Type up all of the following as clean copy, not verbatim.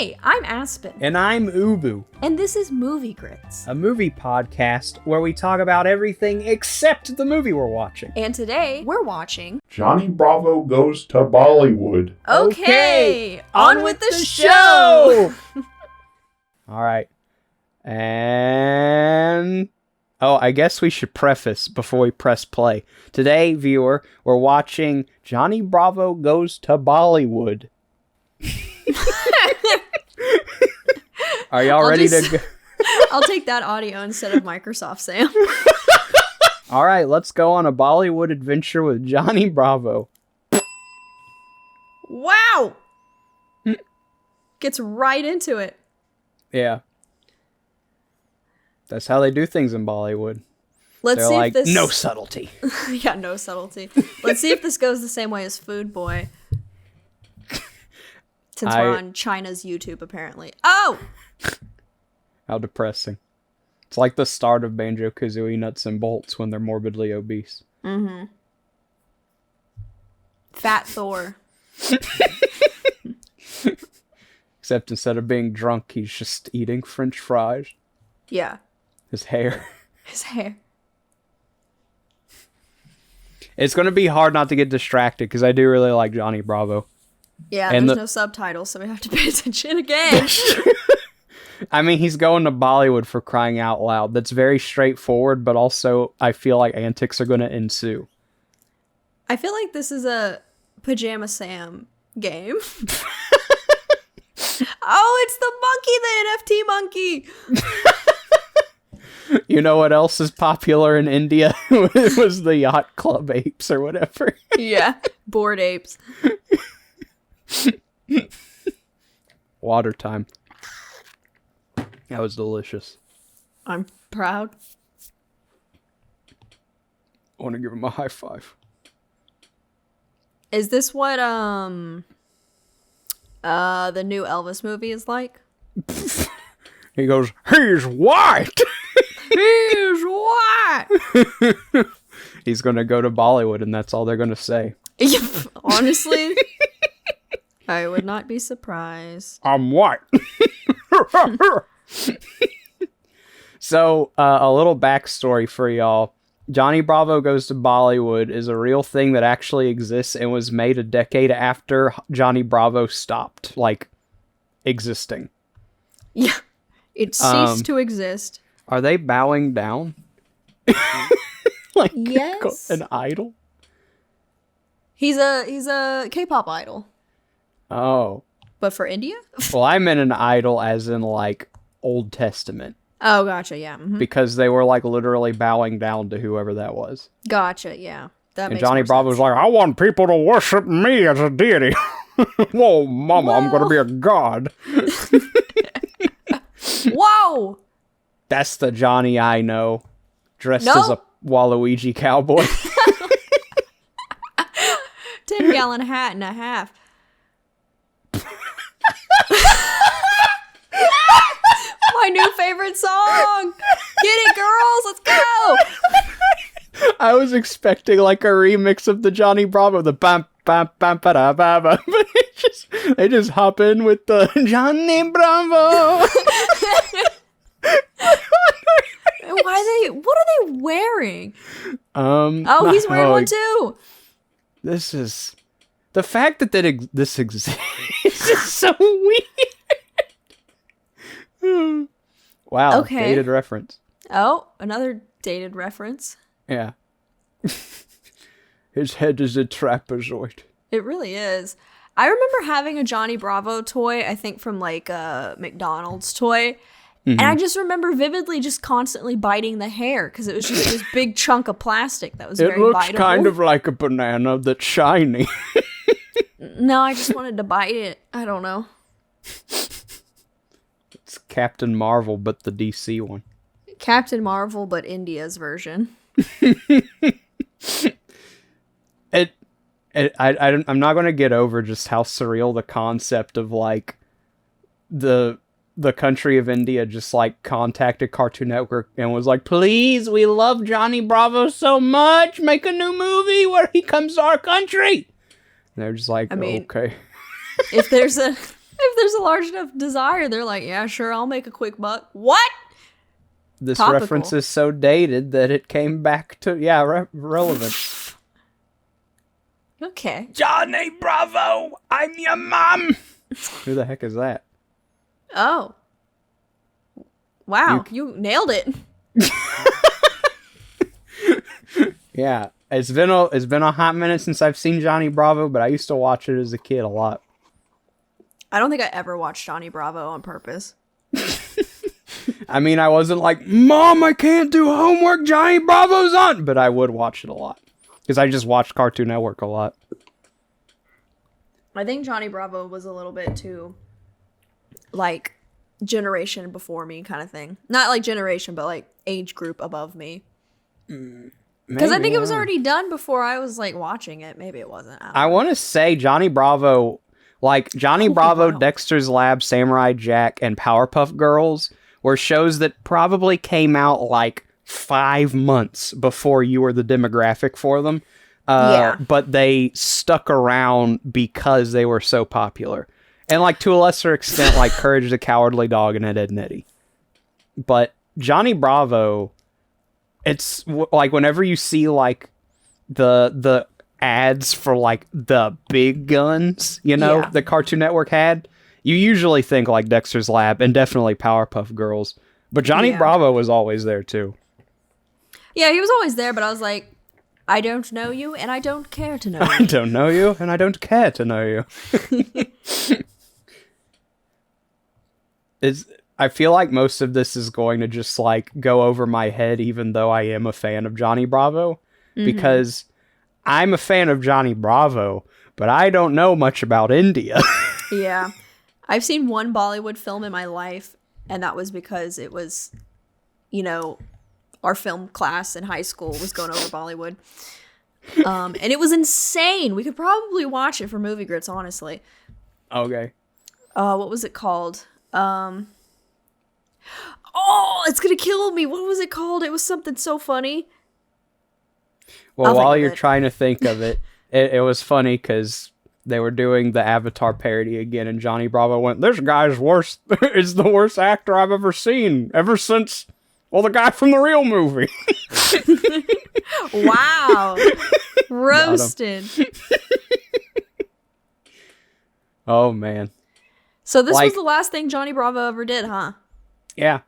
Hey, I'm Aspen. And I'm Ubu. And this is Movie Grits, a movie podcast where we talk about everything except the movie we're watching. And today, we're watching Johnny Bravo Goes to Bollywood. Okay, on with the show! Alright. And... oh, I guess we should preface before we press play. Today, viewer, we're watching Johnny Bravo Goes to Bollywood. Are y'all ready to go? I'll take that audio instead of Microsoft Sam. All right, let's go on a Bollywood adventure with Johnny Bravo. Wow! Gets right into it. Yeah. That's how they do things in Bollywood. Let's see if this... no subtlety. Yeah, no subtlety. Let's see if this goes the same way as Food Boy. Since we're on China's YouTube, apparently. Oh! How depressing. It's like the start of Banjo-Kazooie Nuts and Bolts when they're morbidly obese. Mm-hmm. Fat Thor. Except instead of being drunk, he's just eating French fries. Yeah. His hair. His hair. It's going to be hard not to get distracted, because I do really like Johnny Bravo. Yeah, and there's no subtitles, so we have to pay attention again. I mean, he's going to Bollywood, for crying out loud. That's very straightforward, but also I feel like antics are going to ensue. I feel like this is a Pajama Sam game. Oh, it's the monkey, the NFT monkey. You know what else is popular in India? It was the Yacht Club apes or whatever. Yeah, bored apes. Water time. That was delicious. I'm proud. I want to give him a high five. Is this what the new Elvis movie is like? He goes, "He's white." He's white. He's gonna go to Bollywood, and that's all they're gonna say. Honestly, I would not be surprised. I'm white. So, a little backstory for y'all. Johnny Bravo Goes to Bollywood is a real thing that actually exists and was made a decade after Johnny Bravo stopped, existing. Yeah. It ceased to exist. Are they bowing down? Yes. An idol? He's a K-pop idol. Oh. But for India? Well, I meant an idol as in, Old Testament. Oh, gotcha, yeah. Mm-hmm. Because they were, literally bowing down to whoever that was. Gotcha, yeah. That and makes Johnny Bravo was like, "I want people to worship me as a deity." Whoa, mama, I'm going to be a god. Whoa! That's the Johnny I know. Dressed as a Waluigi cowboy. 10-gallon hat and a half. My new favorite song! Get it, girls! Let's go! I was expecting a remix of the Johnny Bravo, the bam bam bam ba da ba ba, but they just hop in with the Johnny Bravo. What are they wearing? He's wearing one too. This is the fact that this exists is so weird. Wow. Okay. Dated reference. Oh, another dated reference. Yeah. His head is a trapezoid. It really is. I remember having a Johnny Bravo toy, I think from a McDonald's toy. Mm-hmm. And I just remember vividly just constantly biting the hair because it was just this big chunk of plastic that was very biteable. It looks kind of like a banana that's shiny. No, I just wanted to bite it. I don't know. It's Captain Marvel, but the DC one. Captain Marvel, but India's version. I'm not going to get over just how surreal the concept of the country of India just contacted Cartoon Network and was like, "Please, we love Johnny Bravo so much, make a new movie where he comes to our country." And they're just like, okay. If there's a If there's a large enough desire, they're like, yeah, sure, I'll make a quick buck. What? This Topical. reference is so dated that it came back to, relevant. Okay. Johnny Bravo, I'm your mom. Who the heck is that? Oh. Wow, you nailed it. Yeah, it's been a hot minute since I've seen Johnny Bravo, but I used to watch it as a kid a lot. I don't think I ever watched Johnny Bravo on purpose. I mean, I wasn't like, Mom, I can't do homework, Johnny Bravo's on! But I would watch it a lot. Because I just watched Cartoon Network a lot. I think Johnny Bravo was a little bit too, like, generation before me kind of thing. Not like generation, but like age group above me. Because I think it was already done before I was like watching it. Maybe it wasn't. I want to say Johnny Bravo, like Johnny Bravo, Dexter's Lab, Samurai Jack, and Powerpuff Girls were shows that probably came out like 5 months before you were the demographic for them. But they stuck around because they were so popular. And like to a lesser extent, like Courage the Cowardly Dog and Ed, Edd n Eddy. But Johnny Bravo, it's like whenever you see like the ads for like the big guns, the Cartoon Network had, you usually think like Dexter's Lab and definitely Powerpuff Girls. But Johnny Bravo was always there too. Yeah, he was always there, but I was like, I don't know you and I don't care to know you. I don't know you and I don't care to know you. I feel like most of this is going to just like go over my head, even though I am a fan of Johnny Bravo, because I'm a fan of Johnny Bravo, but I don't know much about India. Yeah. I've seen one Bollywood film in my life, and that was because it was, our film class in high school was going over Bollywood. And it was insane. We could probably watch it for movie grits, honestly. Okay. What was it called? Oh, it's gonna kill me. What was it called? It was something so funny. Well, while you're trying to think of it, it was funny because they were doing the Avatar parody again, and Johnny Bravo went, "This guy's worse. Is the worst actor I've ever seen ever since, the guy from the real movie." Wow. Roasted. Oh, man. So this was the last thing Johnny Bravo ever did, huh? Yeah.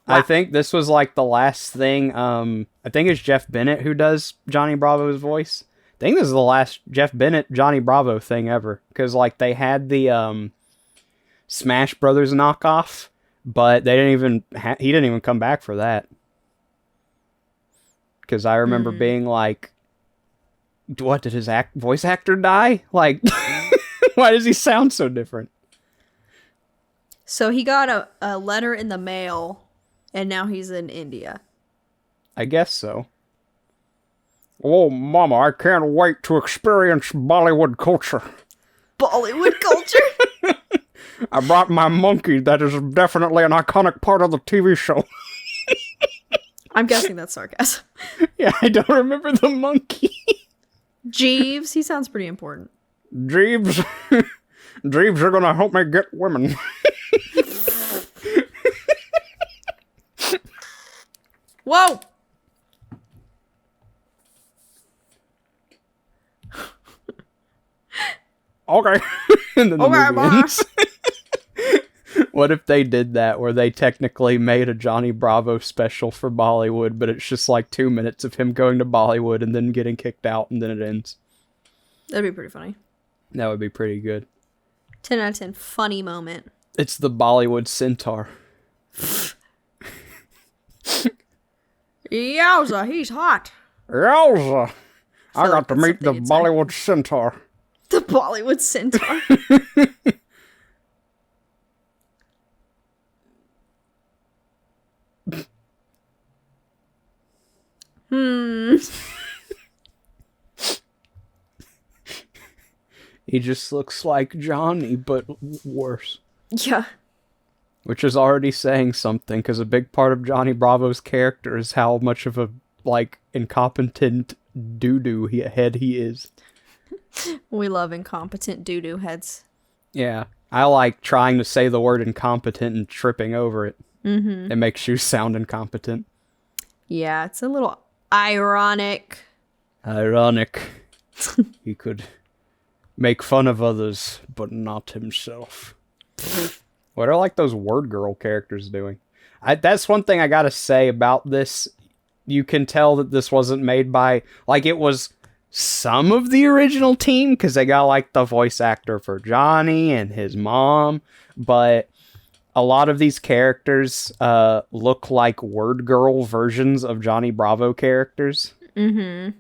Wow. I think this was like the last thing. I think it's Jeff Bennett who does Johnny Bravo's voice. I think this is the last Jeff Bennett Johnny Bravo thing ever. Because like they had the Smash Brothers knockoff, but they didn't even he didn't even come back for that. Because I remember being like, what, did his voice actor die? Like, why does he sound so different? So he got a letter in the mail, and now he's in India. I guess so. Oh, Mama, I can't wait to experience Bollywood culture. Bollywood culture? I brought my monkey. That is definitely an iconic part of the TV show. I'm guessing that's sarcasm. Yeah, I don't remember the monkey. Jeeves, he sounds pretty important. Jeeves, Jeeves, you're gonna help me get women. Whoa! Okay. And then the Okay, movie ends. What if they did that, where they technically made a Johnny Bravo special for Bollywood, but it's just like 2 minutes of him going to Bollywood and then getting kicked out, and then it ends? That'd be pretty funny. That would be pretty good. 10 out of 10 funny moment. It's the Bollywood centaur. Yowza, he's hot. Yowza! I got like to that's meet the something you'd say. Bollywood centaur. The Bollywood centaur. He just looks like Johnny, but worse. Yeah. Which is already saying something, because a big part of Johnny Bravo's character is how much of a, incompetent doo-doo head he is. We love incompetent doo-doo heads. Yeah. I like trying to say the word incompetent and tripping over it. Mm-hmm. It makes you sound incompetent. Yeah, it's a little ironic. Ironic. He could make fun of others, but not himself. What are like those word girl characters doing? That's one thing I gotta say about this. You can tell that this wasn't made by, like, it was some of the original team, because they got, like, the voice actor for Johnny and his mom, but a lot of these characters look like word girl versions of Johnny Bravo characters. Mm-hmm.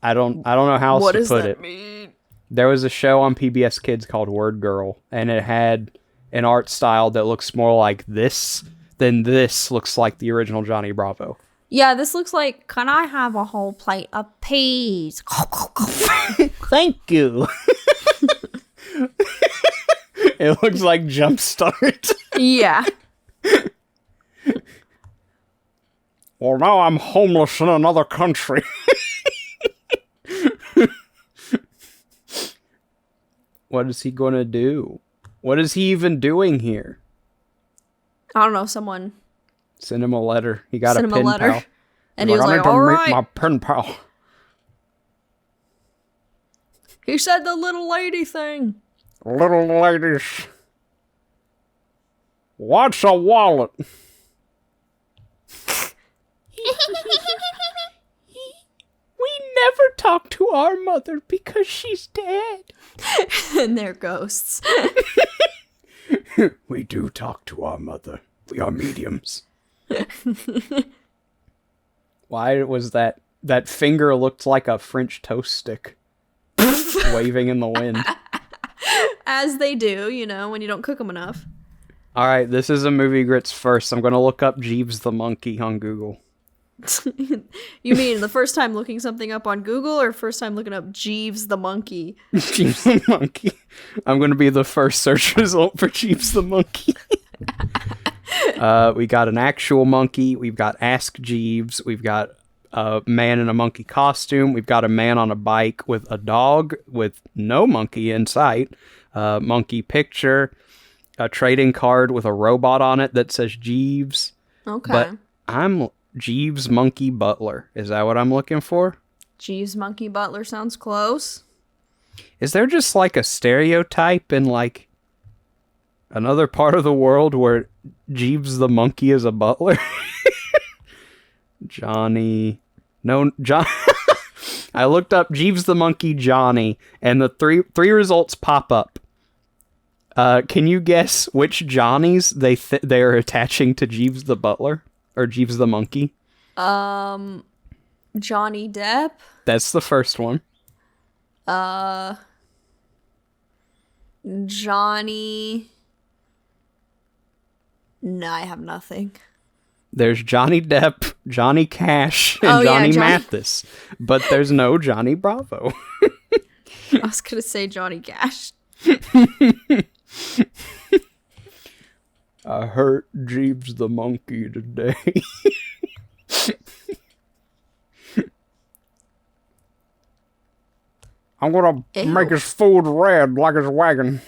I don't know how else What to does put that it. mean? There was a show on PBS Kids called Word Girl, and it had an art style that looks more like this than this looks like the original Johnny Bravo. Yeah, this looks like, can I have a whole plate of peas? Thank you. It looks like Jumpstart. Yeah. Well, now I'm homeless in another country. What is he going to do? What is he even doing here? I don't know, someone Send him a letter. He got sent a him pen a letter. pal. And he was I like, need to all meet right. my pen pal. He said the little lady thing. Little ladies. What's a wallet? We never talk to our mother because she's dead. And they're ghosts. We do talk to our mother. We are mediums. Why was that finger looked like a French toast stick waving in the wind? As they do, you know, when you don't cook them enough. All right, this is a movie grits first. I'm going to look up Jeeves the monkey on Google. You mean the first time looking something up on Google or first time looking up Jeeves the monkey? Jeeves the monkey. I'm going to be the first search result for Jeeves the monkey. We got an actual monkey. We've got Ask Jeeves. We've got a man in a monkey costume. We've got a man on a bike with a dog with no monkey in sight. Monkey picture. A trading card with a robot on it that says Jeeves. Okay. But I'm Jeeves Monkey Butler. Is that what I'm looking for? Jeeves Monkey Butler sounds close. Is there just like a stereotype in like another part of the world where Jeeves the monkey is a butler? Johnny. No, John. I looked up Jeeves the monkey Johnny, and the three results pop up. Can you guess which Johnnies they are attaching to Jeeves the butler or Jeeves the monkey? Johnny Depp. That's the first one. Johnny. No, I have nothing. There's Johnny Depp, Johnny Cash, and Oh, yeah, Johnny Johnny- Mathis, but there's no Johnny Bravo. I was gonna say Johnny Cash. I hurt Jeeves the monkey today. I'm gonna Ew. make his food red like his wagon.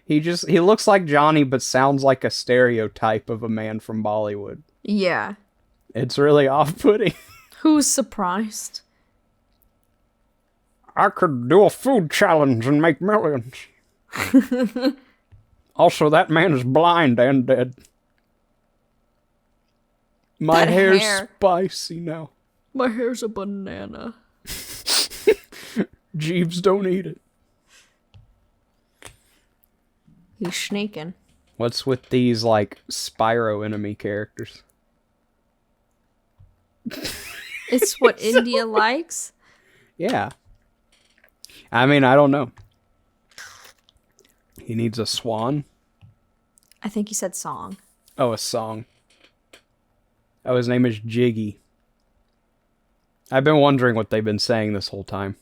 He looks like Johnny, but sounds like a stereotype of a man from Bollywood. Yeah. It's really off-putting. Who's surprised? I could do a food challenge and make millions. Also, that man is blind and dead. My That hair's hair. spicy now. My hair's a banana. Jeeves, don't eat it. He's sneaking. What's with these, like, Spyro enemy characters? It's what India likes. Yeah. I mean, I don't know. He needs a swan? I think he said song. Oh, a song. Oh, his name is Jiggy. I've been wondering what they've been saying this whole time.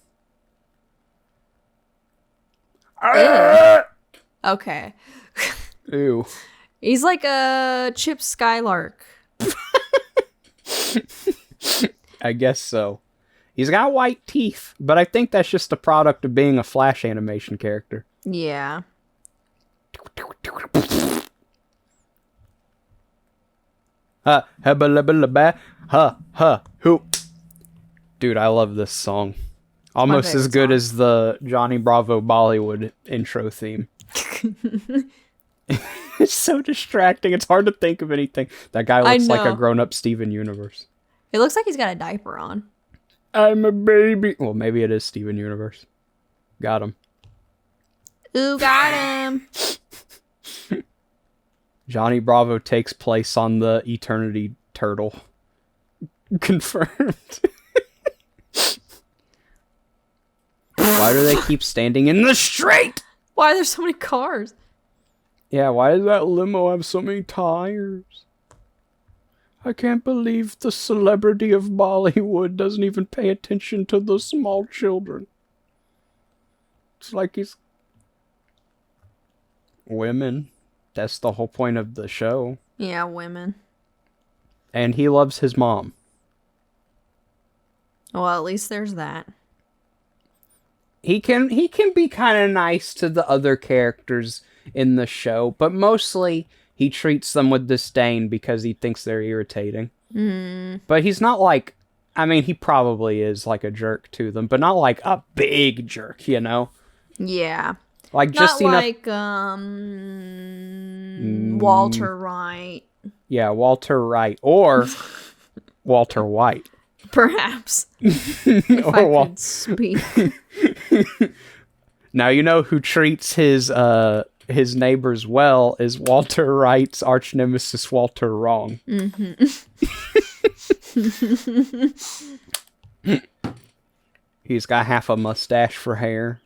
Okay. Ew. He's like a Chip Skylark. I guess so. He's got white teeth, but I think that's just a product of being a Flash animation character. Yeah. Dude, I love this song. Almost as good as the Johnny Bravo Bollywood intro theme. It's so distracting. It's hard to think of anything. That guy looks like a grown-up Steven Universe. It looks like he's got a diaper on. I'm a baby. Well, maybe it is Steven Universe. Got him. Ooh, got him. Johnny Bravo takes place on the Eternity Turtle. Confirmed. Why do they keep standing in the street? Why are there so many cars? Yeah, why does that limo have so many tires? I can't believe the celebrity of Bollywood doesn't even pay attention to the small children. It's like he's... Women. That's the whole point of the show. Yeah, women. And he loves his mom. Well, at least there's that. He can be kind of nice to the other characters in the show, but mostly he treats them with disdain because he thinks they're irritating. But he's not like... I mean, he probably is like a jerk to them, but not like a big jerk, you know? Yeah. Like just not enough... like, Walter Wright. Yeah, Walter Wright. Or Walter White. Perhaps. If I could speak. Now, you know who treats his neighbors well is Walter Wright's arch nemesis, Walter Wrong. He's got half a mustache for hair.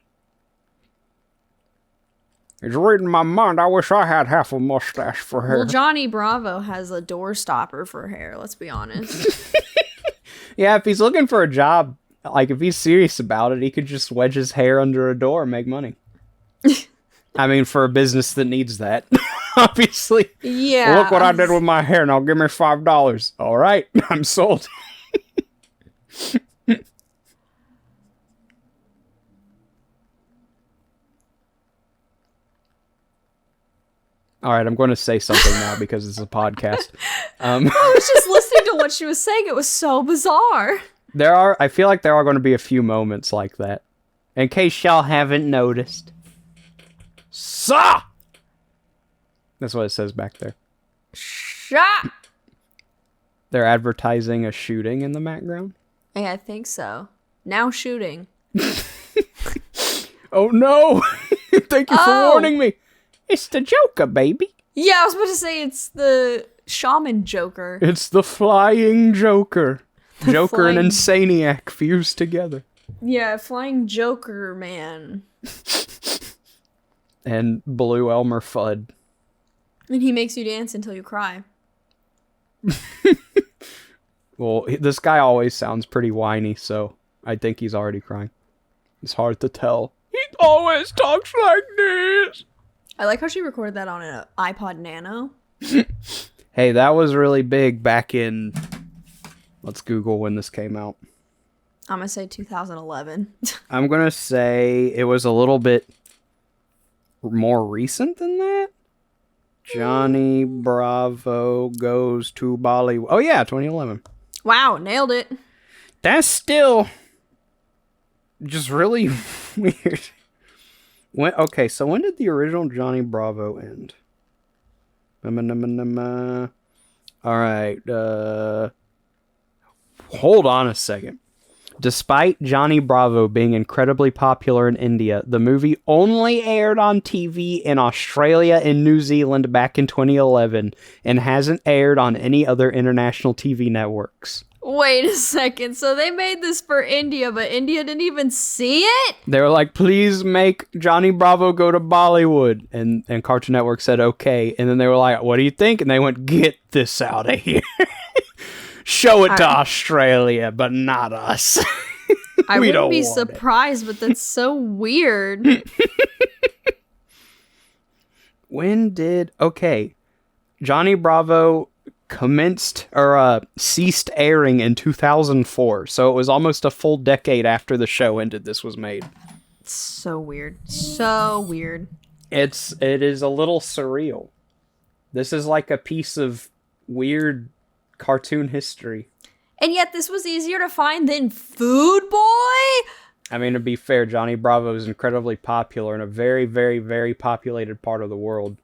He's reading my mind. I wish I had half a mustache for hair. Well, Johnny Bravo has a door stopper for hair, let's be honest. Yeah, if he's looking for a job, like if he's serious about it, he could just wedge his hair under a door and make money. I mean, for a business that needs that, obviously. Yeah. Well, look what I did with my hair. Now give me $5. All right, I'm sold. All right, I'm going to say something now because it's a podcast. I was just listening to what she was saying. It was so bizarre. I feel like there are going to be a few moments like that. In case y'all haven't noticed. Saw! That's what it says back there. Shot! They're advertising a shooting in the background? Yeah, I think so. Now shooting. Oh no! Thank you for warning me. It's the Joker, baby. Yeah, I was about to say it's the shaman Joker. It's the flying Joker. Joker and Insaniac fused together. Yeah, flying Joker, man. And Blue Elmer Fudd. And he makes you dance until you cry. Well, this guy always sounds pretty whiny, so I think he's already crying. It's hard to tell. He always talks like this. I like how she recorded that on an iPod Nano. Hey, that was really big back in... Let's Google when this came out. I'm going to say 2011. I'm going to say it was a little bit more recent than that. Johnny Bravo goes to Bollywood. Oh yeah, 2011. Wow, nailed it. That's still just really weird. Okay, so when did the original Johnny Bravo end? Alright, hold on a second. Despite Johnny Bravo being incredibly popular in India, the movie only aired on TV in Australia and New Zealand back in 2011 and hasn't aired on any other international TV networks. Wait a second. So they made this for India, but India didn't even see it? They were like, please make Johnny Bravo go to Bollywood. And Cartoon Network said, okay. And then they were like, what do you think? And they went, get this out of here. Show it to Australia, but not us. I wouldn't be surprised, but that's so weird. When did... Okay. Johnny Bravo ceased airing in 2004. So it was almost a full decade after the show ended this was made. It's so weird. So weird. It is a little surreal. This is like a piece of weird cartoon history. And yet this was easier to find than Food Boy? I mean, to be fair, Johnny Bravo is incredibly popular in a very, very, very populated part of the world.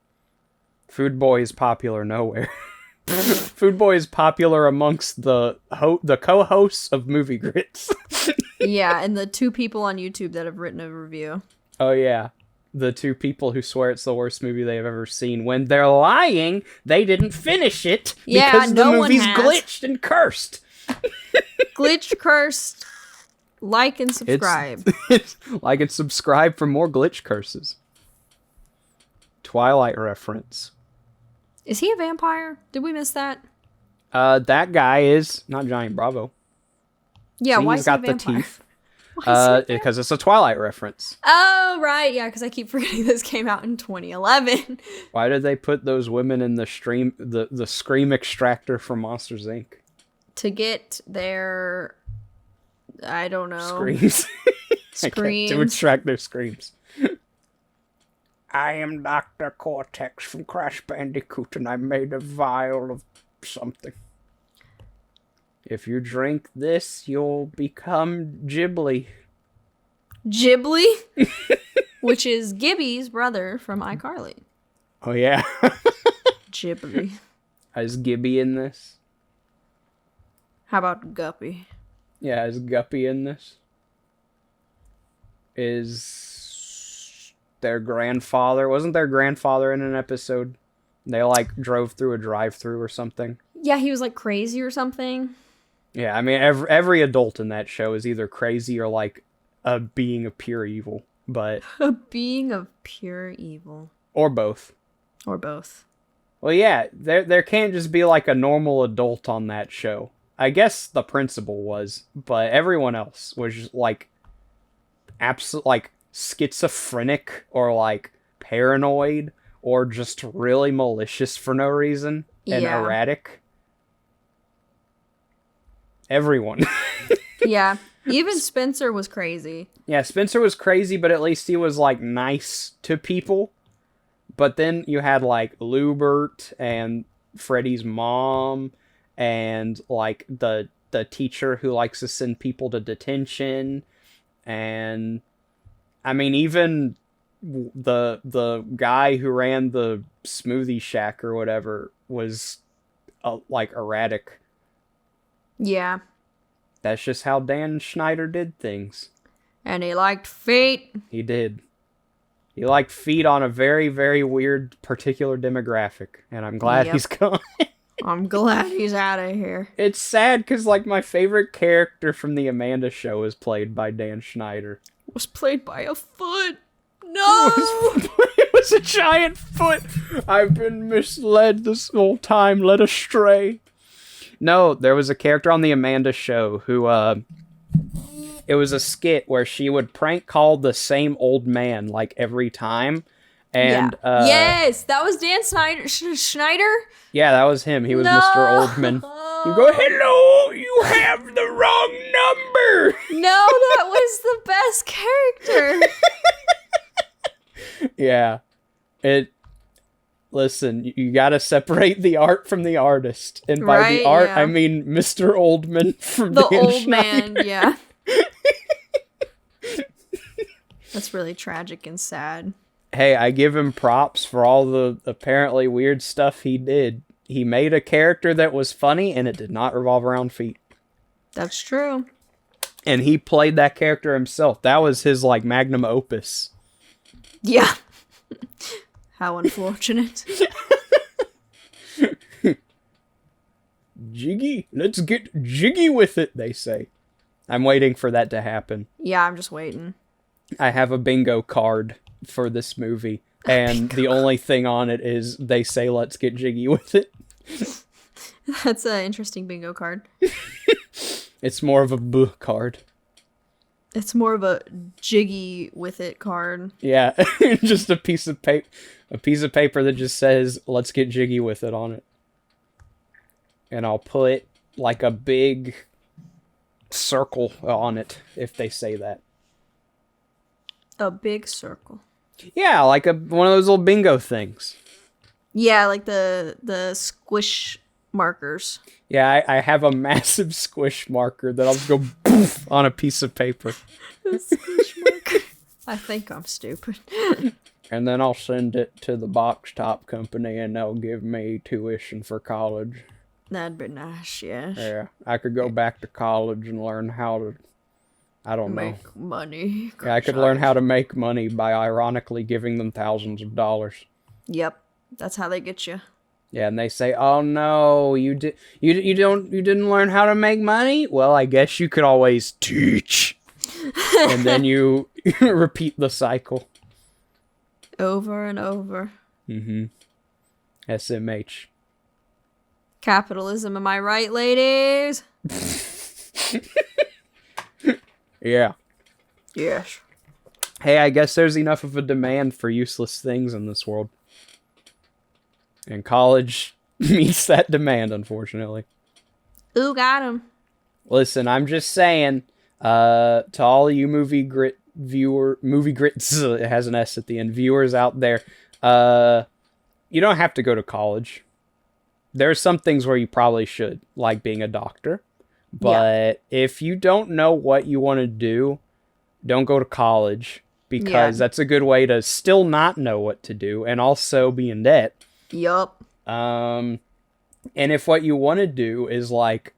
Food Boy is popular nowhere. Food Boy is popular amongst the co-hosts of Movie Grits. Yeah, and the 2 people on YouTube that have written a review. Oh, yeah. The 2 people who swear it's the worst movie they've ever seen. When they're lying, they didn't finish it because the movie's glitched and cursed. Glitch, cursed. Like and subscribe. Like and subscribe for more glitch curses. Twilight reference. Is he a vampire? Did we miss that? That guy is not Johnny Bravo. Yeah, See, why he's is he a got the vampire? teeth. Because it's a Twilight reference. Oh, right. Yeah, because I keep forgetting this came out in 2011. Why did they put those women in the scream extractor from Monsters Inc? To get their, I don't know. Screams. Screams. To extract their screams. I am Dr. Cortex from Crash Bandicoot, and I made a vial of something. If you drink this, you'll become Ghibli. Ghibli? Which is Gibby's brother from iCarly. Oh, yeah. Ghibli. Is Gibby in this? How about Guppy? Yeah, is Guppy in this? Is their grandfather... Wasn't their grandfather in an episode? They, like, drove through a drive-thru or something. Yeah, he was, like, crazy or something. Yeah, I mean, every adult in that show is either crazy or, like, a being of pure evil. But... A being of pure evil. Or both. Or both. Well, yeah, there can't just be, like, a normal adult on that show. I guess the principal was, but everyone else was just, like, like, schizophrenic or, like, paranoid or just really malicious for no reason and erratic. Everyone. Yeah, even Spencer was crazy. Yeah, Spencer was crazy, but at least he was, like, nice to people. But then you had, like, Lubert and Freddy's mom and, like, the teacher who likes to send people to detention. And, I mean, even the guy who ran the smoothie shack or whatever was, like, erratic. Yeah. That's just how Dan Schneider did things. And he liked feet. He did. He liked feet on a very, very weird particular demographic. And I'm glad he's gone. I'm glad he's out of here. It's sad because, like, my favorite character from the Amanda Show is played by Dan Schneider. Was played by a foot. No! It was a giant foot. I've been misled this whole time, led astray. No, there was a character on the Amanda Show who, it was a skit where she would prank call the same old man, like, every time. And, yes, that was Dan Schneider? Yeah, that was him. He was Mr. Oldman. You go, hello, you have the wrong number. No, that was the best character. Yeah. Listen, you gotta separate the art from the artist. And by the art, I mean Mr. Oldman from the Dan old Schneider. man, yeah. That's really tragic and sad. Hey, I give him props for all the apparently weird stuff he did. He made a character that was funny, and it did not revolve around feet. That's true. And he played that character himself. That was his, like, magnum opus. Yeah. How unfortunate. Jiggy, let's get jiggy with it, they say. I'm waiting for that to happen. Yeah, I'm just waiting. I have a bingo card for this movie, and the only thing on it is they say let's get jiggy with it. That's an interesting bingo card. It's more of a buh card. It's more of a jiggy with it card. Yeah, just a piece of paper that just says let's get jiggy with it on it. and I'll put like a big circle on it if they say that. A big circle. Yeah, like one of those little bingo things. Yeah, like the squish markers. Yeah, I have a massive squish marker that I'll just go poof on a piece of paper. The squish marker. I think I'm stupid. And then I'll send it to the box top company and they'll give me tuition for college. That'd be nice, yes. Yeah, I could go back to college and learn how to, I don't know. Make money. Yeah, I could learn how to make money by ironically giving them thousands of dollars. Yep, that's how they get you. Yeah, and they say, "Oh no, you didn't learn how to make money." Well, I guess you could always teach, and then you repeat the cycle over and over. SMH. Capitalism, am I right, ladies? Yeah. Yes. Hey, I guess there's enough of a demand for useless things in this world. And college meets that demand, unfortunately. Ooh, got him. Listen, I'm just saying, to all you movie grits, it has an S at the end, viewers out there, you don't have to go to college. There are some things where you probably should, like being a doctor. But if you don't know what you want to do, don't go to college, because that's a good way to still not know what to do and also be in debt. Yup. And if what you want to do is like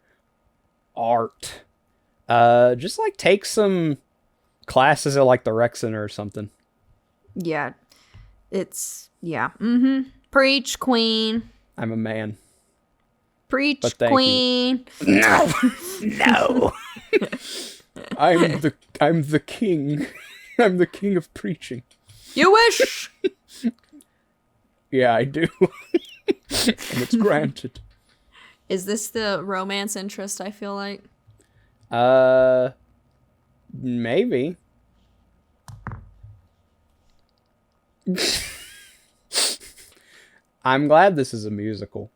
art, just like take some classes at like the rec center or something. Yeah. Preach, queen. I'm a man. Preach, But thank queen. No. No. I'm the king. I'm the king of preaching. You wish. Yeah, I do. And it's granted. Is this the romance interest, I feel like? Maybe. I'm glad this is a musical.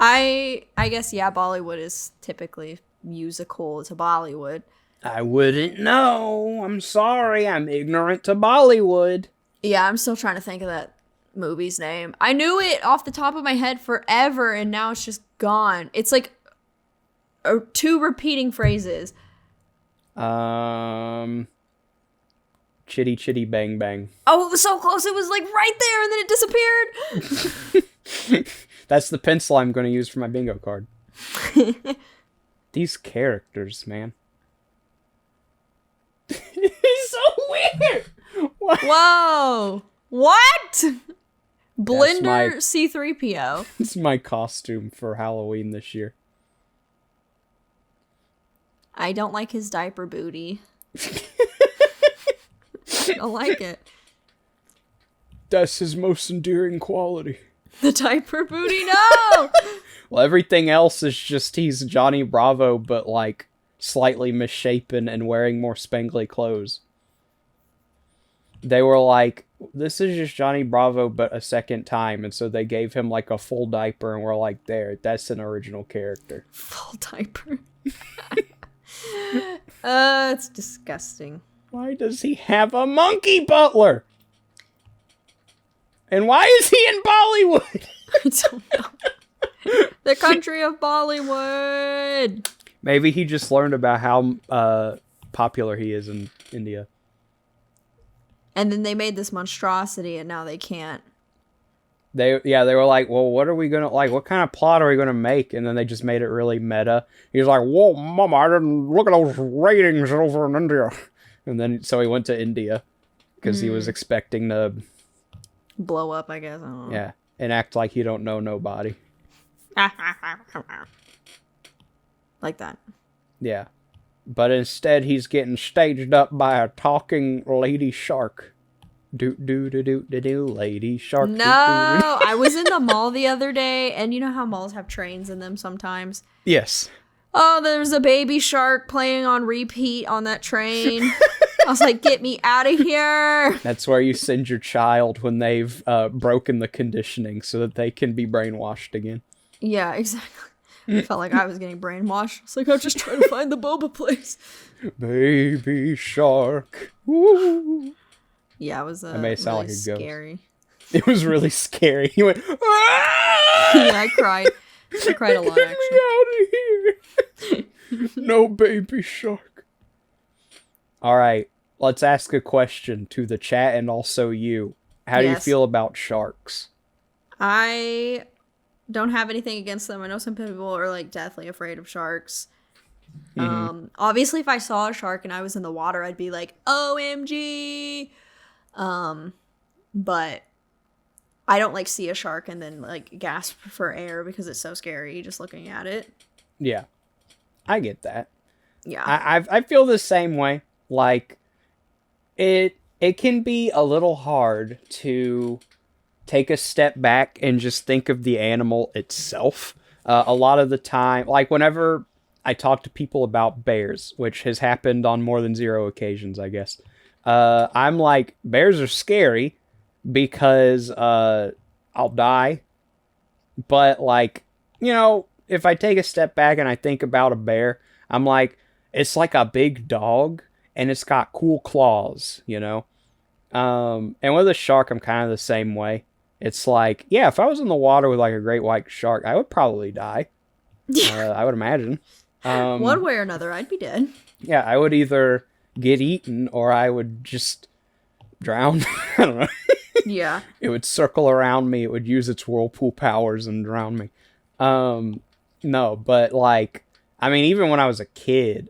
I guess, yeah, Bollywood is typically musical to Bollywood. I wouldn't know. I'm sorry. I'm ignorant to Bollywood. Yeah, I'm still trying to think of that movie's name. I knew it off the top of my head forever, and now it's just gone. It's like two repeating phrases. Chitty chitty bang bang. Oh, it was so close. It was like right there, and then it disappeared. That's the pencil I'm going to use for my bingo card. These characters, man. It's so weird. What? Whoa. What? Blender C3PO. It's my costume for Halloween this year. I don't like his diaper booty. I don't like it. That's his most endearing quality. The diaper booty? No! Well, everything else is just he's Johnny Bravo, but like slightly misshapen and wearing more spangly clothes. They were like, this is just Johnny Bravo, but a second time. And so they gave him like a full diaper and we're like, there, that's an original character. Full diaper. It's disgusting. Why does he have a monkey butler? And why is he in Bollywood? I don't know. The country of Bollywood. Maybe he just learned about how popular he is in India. And then they made this monstrosity, and now they can't. They were like, well, what are we gonna like? What kind of plot are we gonna make? And then they just made it really meta. He was like, whoa, mama, I didn't look at those ratings over in India. And then so he went to India because he was expecting to blow up, I guess. I don't know. Yeah, and act like you don't know nobody. Like that. Yeah. But instead, he's getting staged up by a talking lady shark. Do, lady shark. No, I was in the mall the other day, and you know how malls have trains in them sometimes? Yes. Oh, there's a baby shark playing on repeat on that train. I was like, get me out of here. That's where you send your child when they've broken the conditioning so that they can be brainwashed again. Yeah, exactly. I felt like I was getting brainwashed. It's like, I'm just trying to find the boba place. Baby shark. Woo. Yeah, it was That may sound really like a ghost. scary. It was really scary. He went, "Ah! Yeah, I cried. I cried a lot, Get actually. me out of here. No baby shark. All right, let's ask a question to the chat and also you. How do you Yes. feel about sharks? I don't have anything against them. I know some people are like deathly afraid of sharks. Obviously, if I saw a shark and I was in the water, I'd be like, OMG. But I don't like see a shark and then like gasp for air because it's so scary just looking at it. Yeah, I get that. Yeah. I feel the same way. Like, it can be a little hard to take a step back and just think of the animal itself. A lot of the time, like whenever I talk to people about bears, which has happened on more than 0 occasions, I guess, I'm like, bears are scary because I'll die. But like, you know, if I take a step back and I think about a bear, I'm like, it's like a big dog and it's got cool claws, you know? And with a shark, I'm kind of the same way. It's like, yeah, if I was in the water with like a great white shark, I would probably die. I would imagine. One way or another, I'd be dead. Yeah, I would either get eaten or I would just drown. I don't know. Yeah. It would circle around me. It would use its whirlpool powers and drown me. No, but like, I mean, even when I was a kid,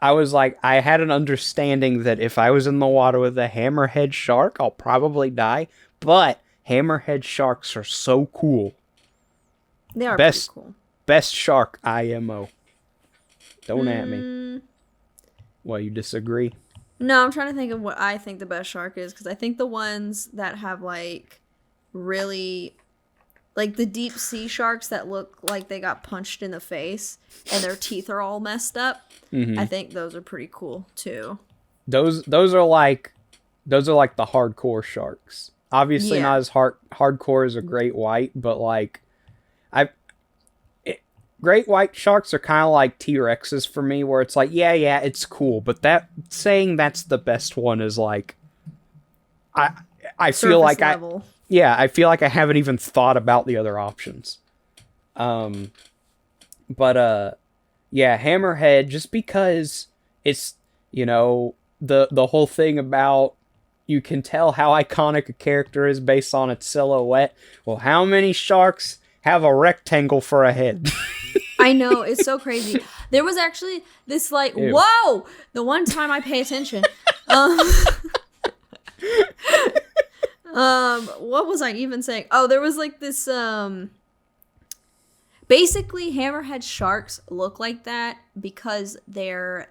I was like, I had an understanding that if I was in the water with a hammerhead shark, I'll probably die. But hammerhead sharks are so cool. They are Best- pretty cool. Best shark IMO. Don't at me. Well, you disagree? No, I'm trying to think of what I think the best shark is, because I think the ones that have like really, like the deep sea sharks that look like they got punched in the face and their teeth are all messed up. I think those are pretty cool too. Those are like the hardcore sharks. Obviously Yeah. not as hardcore as a great white, but like great white sharks are kind of like T-Rexes for me, where it's like, yeah, it's cool, but that saying that's the best one is like, I feel Surface like level. I feel like I haven't even thought about the other options. Yeah, hammerhead, just because it's, you know, the whole thing about you can tell how iconic a character is based on its silhouette. Well, how many sharks have a rectangle for a head? I know, it's so crazy. There was actually this like, Ew. whoa! The one time I pay attention. What was I even saying? Oh, there was like this, basically hammerhead sharks look like that because their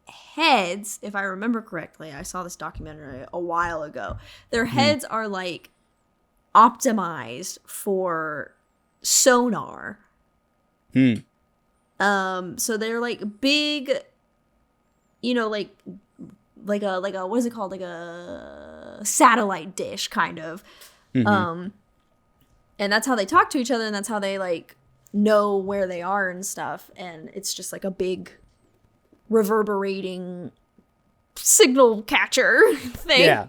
heads, if I remember correctly, I saw this documentary a while ago, their heads are like optimized for sonar. So they're like big, you know, like a what is it called, like a satellite dish kind of. And that's how they talk to each other, and that's how they like know where they are and stuff. And it's just like a big reverberating signal catcher thing. Yeah.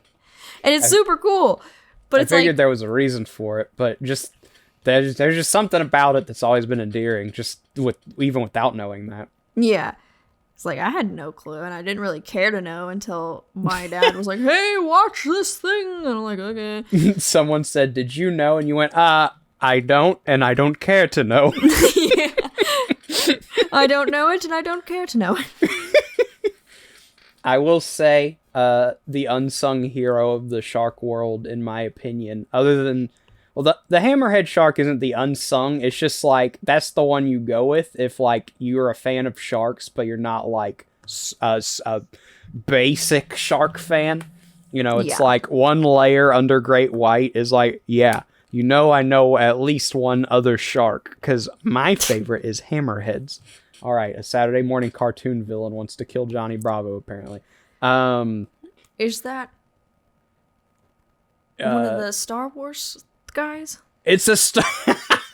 And it's super cool. But I it's figured like, there was a reason for it, but just there's just something about it that's always been endearing, just even without knowing that. yeah. It's like, I had no clue, and I didn't really care to know until my dad was like, hey, watch this thing. And I'm like, okay. Someone said, "Did you know?" And you went, I don't, and I don't care to know." Yeah. I don't know it, and I don't care to know it. I will say, the unsung hero of the shark world, in my opinion, other than, well, the hammerhead shark isn't the unsung. It's just like, that's the one you go with if like you're a fan of sharks, but you're not like a basic shark fan. You know, it's Yeah. like one layer under great white is like, yeah, you know, I know at least one other shark, because my favorite is hammerheads. All right, a Saturday morning cartoon villain wants to kill Johnny Bravo, apparently. Is that one of the Star Wars guys? It's a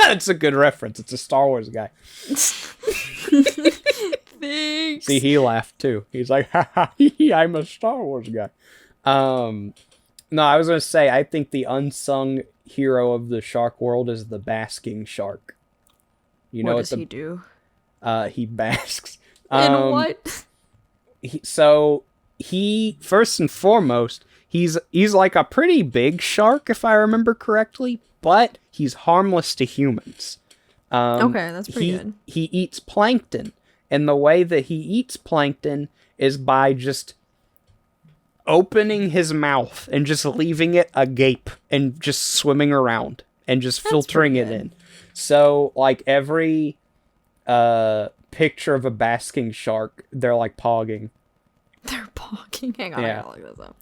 That's a good reference. It's a Star Wars guy. Thanks. See, he laughed too. He's like, ha ha, I'm a Star Wars guy. No, I was going to say, I think the unsung hero of the shark world is the basking shark. You know what does he do? He basks. In what? He first and foremost, he's like a pretty big shark, if I remember correctly, but he's harmless to humans. Okay, that's pretty good. He eats plankton, and the way that he eats plankton is by just opening his mouth and just leaving it agape and just swimming around and just filtering it in. So, like, every picture of a basking shark, they're like pogging. They're pogging. Hang on, Yeah. I gotta look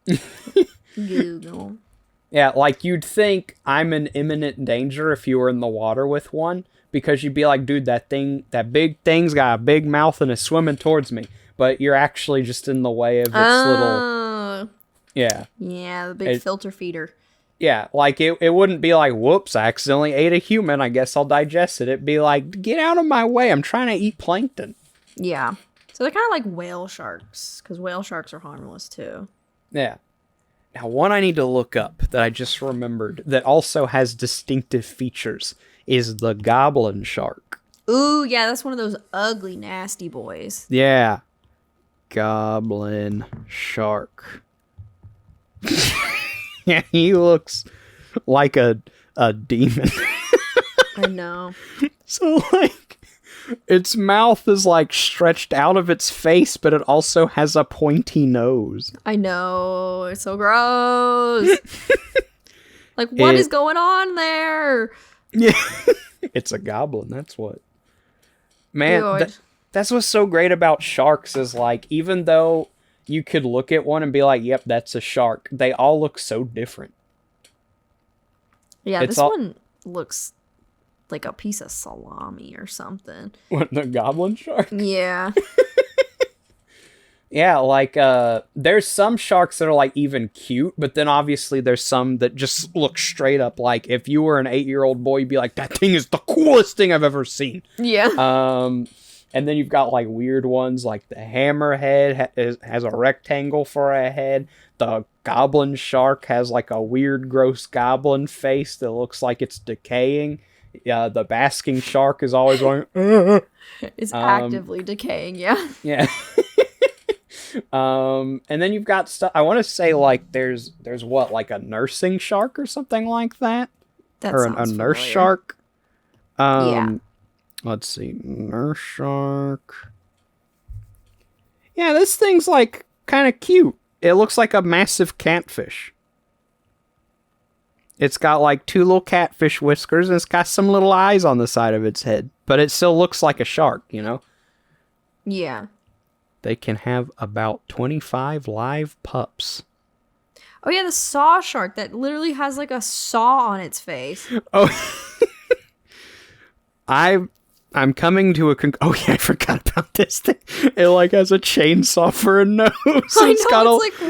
this up. Google. Yeah, like, you'd think I'm in imminent danger if you were in the water with one, because you'd be like, dude, that big thing's got a big mouth and is swimming towards me. But you're actually just in the way of its little... Yeah. Yeah, the big filter feeder. Yeah, like, it wouldn't be like, whoops, I accidentally ate a human, I guess I'll digest it. It'd be like, get out of my way, I'm trying to eat plankton. Yeah. So they're kind of like whale sharks, because whale sharks are harmless too. Yeah. Now, one I need to look up that I just remembered that also has distinctive features is the goblin shark. Ooh, yeah, that's one of those ugly, nasty boys. Yeah. Goblin shark. Yeah, he looks like a demon. I know. So, like, its mouth is, like, stretched out of its face, but it also has a pointy nose. I know. It's so gross. Like, what is going on there? Yeah. It's a goblin, that's what. Man, that's what's so great about sharks is, like, even though you could look at one and be like, yep, that's a shark, they all look so different. Yeah, this one looks like a piece of salami or something. What, the goblin shark? Yeah. Yeah, like, there's some sharks that are, like, even cute, but then obviously there's some that just look straight up like, if you were an 8-year-old boy, you'd be like, that thing is the coolest thing I've ever seen. Yeah. And then you've got, like, weird ones, like the hammerhead has a rectangle for a head. The goblin shark has, like, a weird, gross goblin face that looks like it's decaying. The basking shark is always going, It's actively decaying, yeah. Yeah. And then you've got stuff, I want to say, like, there's what, like a nursing shark or something like that? Or a nurse shark? Yeah. Let's see, nurse shark. Yeah, this thing's, like, kind of cute. It looks like a massive catfish. It's got, like, 2 little catfish whiskers, and it's got some little eyes on the side of its head. But it still looks like a shark, you know? Yeah. They can have about 25 live pups. Oh, yeah, the saw shark that literally has, like, a saw on its face. Oh, I'm coming to oh yeah, I forgot about this thing. It, like, has a chainsaw for a nose. Like,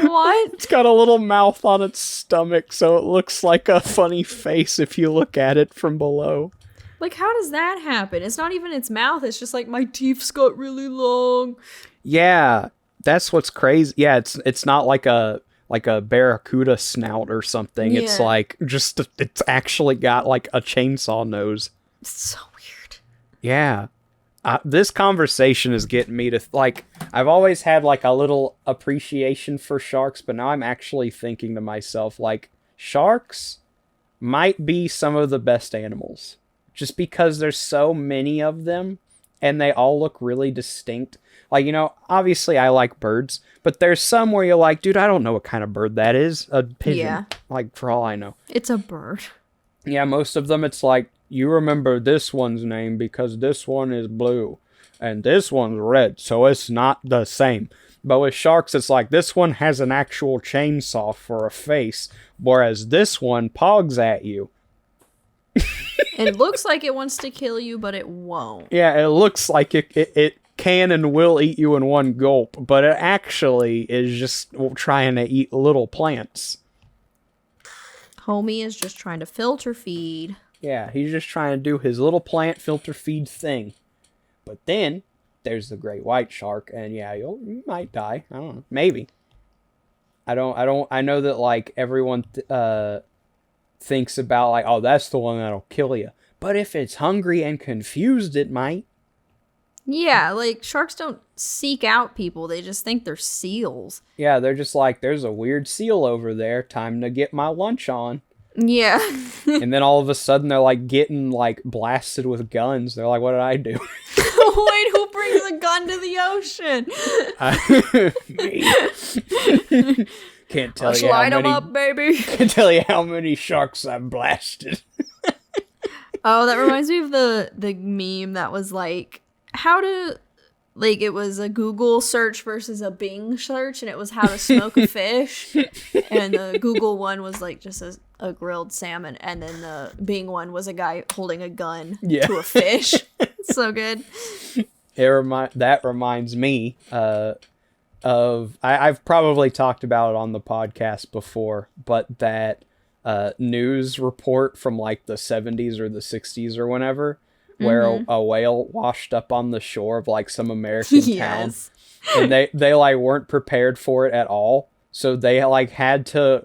what? It's got a little mouth on its stomach, so it looks like a funny face if you look at it from below. Like, how does that happen? It's not even its mouth. It's just like, my teeth's got really long. Yeah, that's what's crazy. Yeah, it's not like a barracuda snout or something. Yeah. It's like it's actually got like a chainsaw nose. It's so weird. Yeah. This conversation is getting me to like, I've always had like a little appreciation for sharks, but now I'm actually thinking to myself, like, sharks might be some of the best animals just because there's so many of them and they all look really distinct. Like, you know, obviously I like birds, but there's some where you're like, dude, I don't know what kind of bird that is. A pigeon. Yeah. Like, for all I know. It's a bird. Yeah, most of them, it's like, you remember this one's name because this one is blue and this one's red, so it's not the same. But with sharks, it's like, this one has an actual chainsaw for a face, whereas this one pogs at you. It looks like it wants to kill you, but it won't. Yeah, it looks like it can and will eat you in one gulp, but it actually is just trying to eat little plants. Homie is just trying to filter feed. Yeah, he's just trying to do his little plant filter feed thing. But then there's the great white shark, and yeah, you might die. I don't know. Maybe. I know that, like, everyone thinks about, like, oh, that's the one that'll kill you. But if it's hungry and confused, it might. Yeah, like, sharks don't seek out people. They just think they're seals. Yeah, they're just like, there's a weird seal over there. Time to get my lunch on. Yeah. And then all of a sudden, they're, like, getting, like, blasted with guns. They're like, what did I do? Wait, who brings a gun to the ocean? Me. Can't tell you how light 'em many. up, baby. Can't tell you how many sharks I've blasted. Oh, that reminds me of the meme that was like, how to, like, it was a Google search versus a Bing search, and it was how to smoke a fish. And the Google one was like just a grilled salmon, and then the Bing one was a guy holding a gun to a fish. So good. That reminds me of I've probably talked about it on the podcast before, but that news report from like the 70s or the 60s or whenever, where a whale washed up on the shore of like some American town, and they like weren't prepared for it at all, so they like had to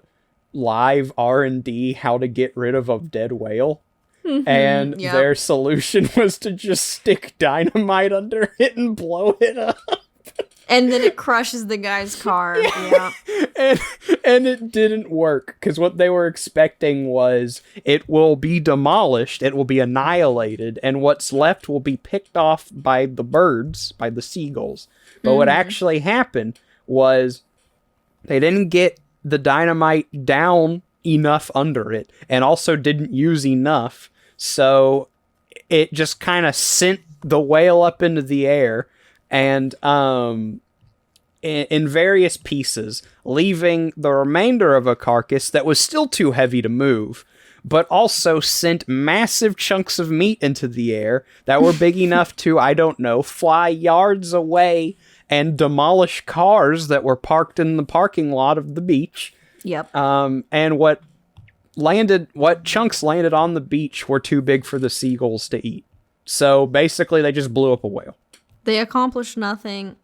live R&D how to get rid of a dead whale. And their solution was to just stick dynamite under it and blow it up. And then it crushes the guy's car. Yeah. And it didn't work, because what they were expecting was it will be demolished, it will be annihilated, and what's left will be picked off by the birds, by the seagulls. But what actually happened was they didn't get the dynamite down enough under it, and also didn't use enough. So it just kind of sent the whale up into the air, and in various pieces, leaving the remainder of a carcass that was still too heavy to move, but also sent massive chunks of meat into the air that were big enough to, I don't know, fly yards away and demolish cars that were parked in the parking lot of the beach. Yep. And what chunks landed on the beach were too big for the seagulls to eat. So basically, they just blew up a whale. They accomplished nothing,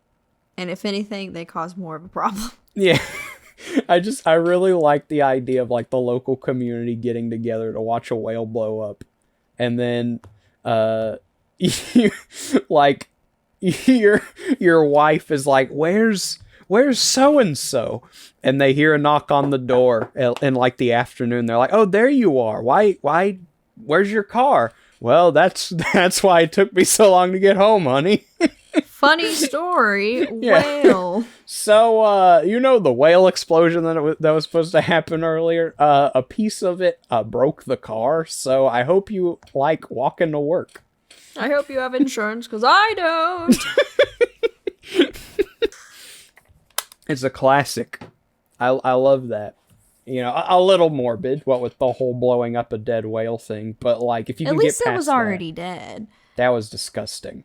and if anything, they caused more of a problem. Yeah. I really like the idea of like the local community getting together to watch a whale blow up. And then like your wife is like, where's so and so? And they hear a knock on the door in like the afternoon. They're like, "Oh, there you are. Why where's your car?" "Well, that's why it took me so long to get home, honey." Funny story. Yeah. Whale. So, the whale explosion that was supposed to happen earlier, a piece of it broke the car, so I hope you like walking to work. I hope you have insurance, because I don't. It's a classic. I love that. A little morbid, what with the whole blowing up a dead whale thing, but like if you can get past that. At least it was already dead. That was disgusting.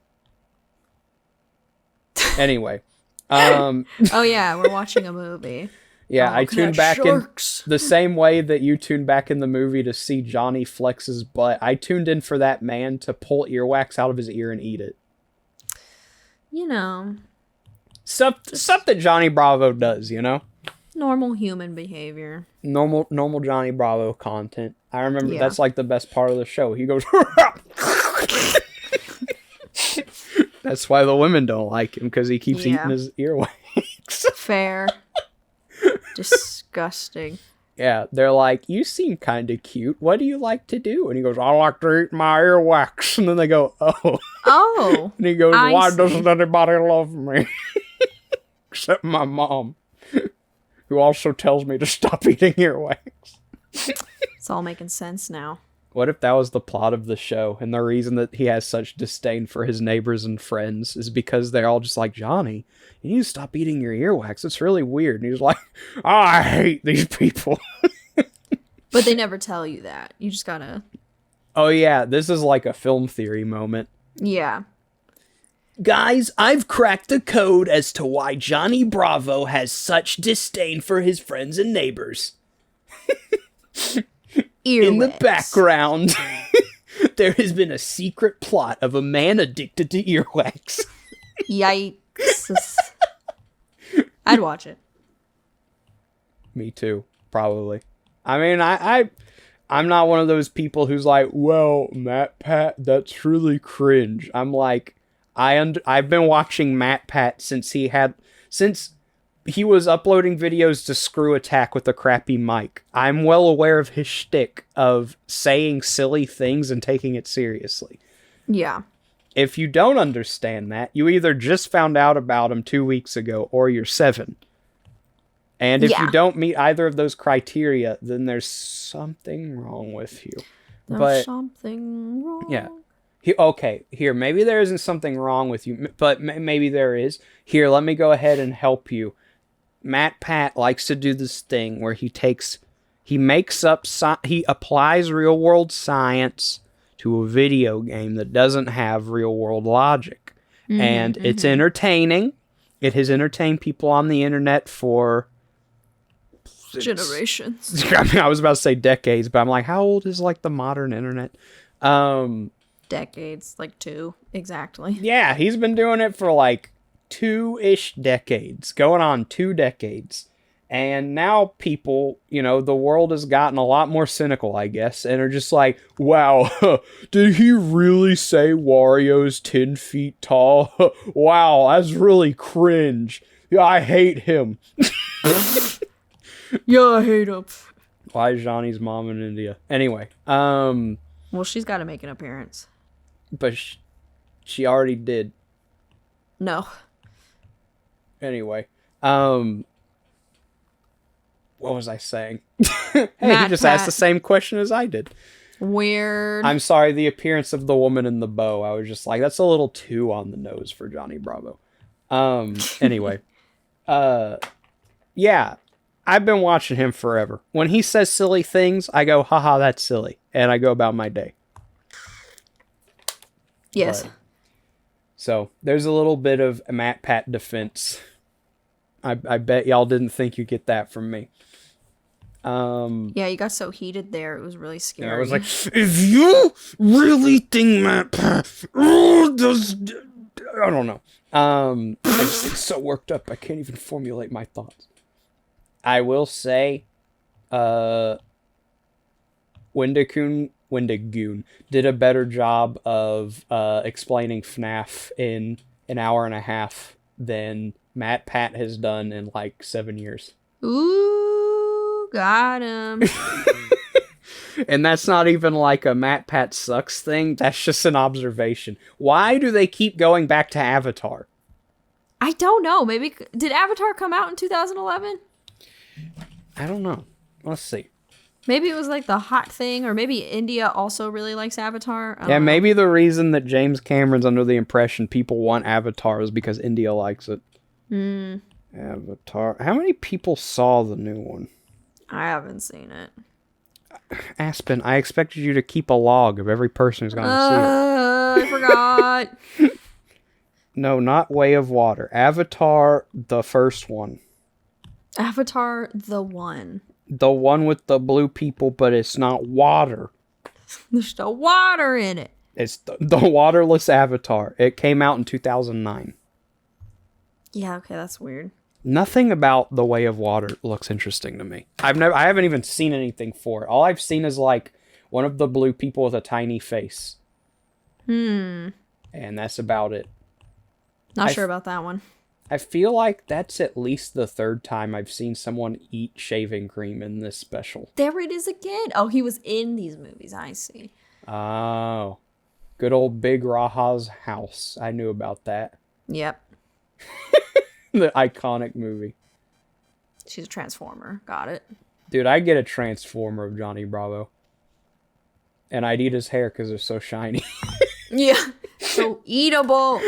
Anyway, oh yeah, we're watching a movie. Yeah, I tuned back sharks. in the same way that you tuned back in the movie to see Johnny flex his butt. I tuned in for that man to pull earwax out of his ear and eat it. Stuff that Johnny Bravo does, Normal human behavior. Normal Johnny Bravo content. I remember that's like the best part of the show. He goes, that's why the women don't like him, because he keeps eating his earwax. Fair. Disgusting. Yeah, they're like, "You seem kind of cute. What do you like to do?" And he goes, "I like to eat my earwax." And then they go, "Oh." Oh. And he goes, "Why doesn't anybody love me?" Except my mom, who also tells me to stop eating earwax. It's all making sense now. What if that was the plot of the show, and the reason that he has such disdain for his neighbors and friends is because they're all just like, "Johnny, you need to stop eating your earwax. It's really weird." And he's like, "I hate these people." But they never tell you that. You just gotta... Oh yeah, this is like a film theory moment. Yeah. Guys, I've cracked the code as to why Johnny Bravo has such disdain for his friends and neighbors. Earwax. In the background. There has been a secret plot of a man addicted to earwax. Yikes. I'd watch it. Me too, probably. I mean, I'm not one of those people who's like, well, Matt Pat, that's really cringe. I'm like, I've been watching Matt Pat since he was uploading videos to Screw Attack with a crappy mic. I'm well aware of his shtick of saying silly things and taking it seriously. Yeah. If you don't understand that, you either just found out about him 2 weeks ago or you're 7. And if you don't meet either of those criteria, then there's something wrong with you. There's something wrong. Yeah. Here, maybe there isn't something wrong with you, but maybe there is. Here, let me go ahead and help you. Matt Pat likes to do this thing where he applies real world science to a video game that doesn't have real world logic. And it's entertaining. It has entertained people on the internet for generations. I mean, I was about to say decades, but I'm like, how old is like the modern internet? Decades, like 2, exactly. Yeah, he's been doing it for like 2-ish decades, going on 2 decades. And now people, the world has gotten a lot more cynical, I guess, and are just like, wow, did he really say Wario's 10 feet tall? Wow, that's really cringe. Yeah, I hate him. Yeah, I hate him. Why is Johnny's mom in India? Anyway, well, she's got to make an appearance. But she already did. No. Anyway, what was I saying? Hey, he just asked the same question as I did. Weird. I'm sorry, the appearance of the woman in the bow. I was just like, that's a little too on the nose for Johnny Bravo. Anyway. Yeah. I've been watching him forever. When he says silly things, I go, haha, that's silly. And I go about my day. Yes. So, there's a little bit of a Matt Pat defense. I bet y'all didn't think you'd get that from me. Yeah, you got so heated there. It was really scary. I was like, if you really think Matt Pat, I don't know. I just get so worked up, I can't even formulate my thoughts. I will say, Wendigoon did a better job of explaining FNAF in an hour and a half than Matt Pat has done in like 7 years. Ooh, got him. And that's not even like a Matt Pat sucks thing. That's just an observation. Why do they keep going back to Avatar? I don't know. Maybe did Avatar come out in 2011? I don't know. Let's see. Maybe it was like the hot thing, or maybe India also really likes Avatar. Yeah, maybe the reason that James Cameron's under the impression people want Avatar is because India likes it. Avatar. How many people saw the new one? I haven't seen it. Aspen, I expected you to keep a log of every person who's going to see it. I forgot. No, not Way of Water. Avatar, the first one. Avatar, the one. The one with the blue people, but it's not water. There's no water in it. It's the waterless Avatar. It came out in 2009. Yeah, okay, that's weird. Nothing about The Way of Water looks interesting to me. I haven't even seen anything for it. All I've seen is like one of the blue people with a tiny face. And that's about it. Not sure about that one. I feel like that's at least the 3rd time I've seen someone eat shaving cream in this special. There it is again. Oh, he was in these movies. I see. Oh. Good old Big Raha's house. I knew about that. Yep. The iconic movie. She's a Transformer. Got it. Dude, I'd get a Transformer of Johnny Bravo. And I'd eat his hair because it's so shiny. Yeah. So eatable.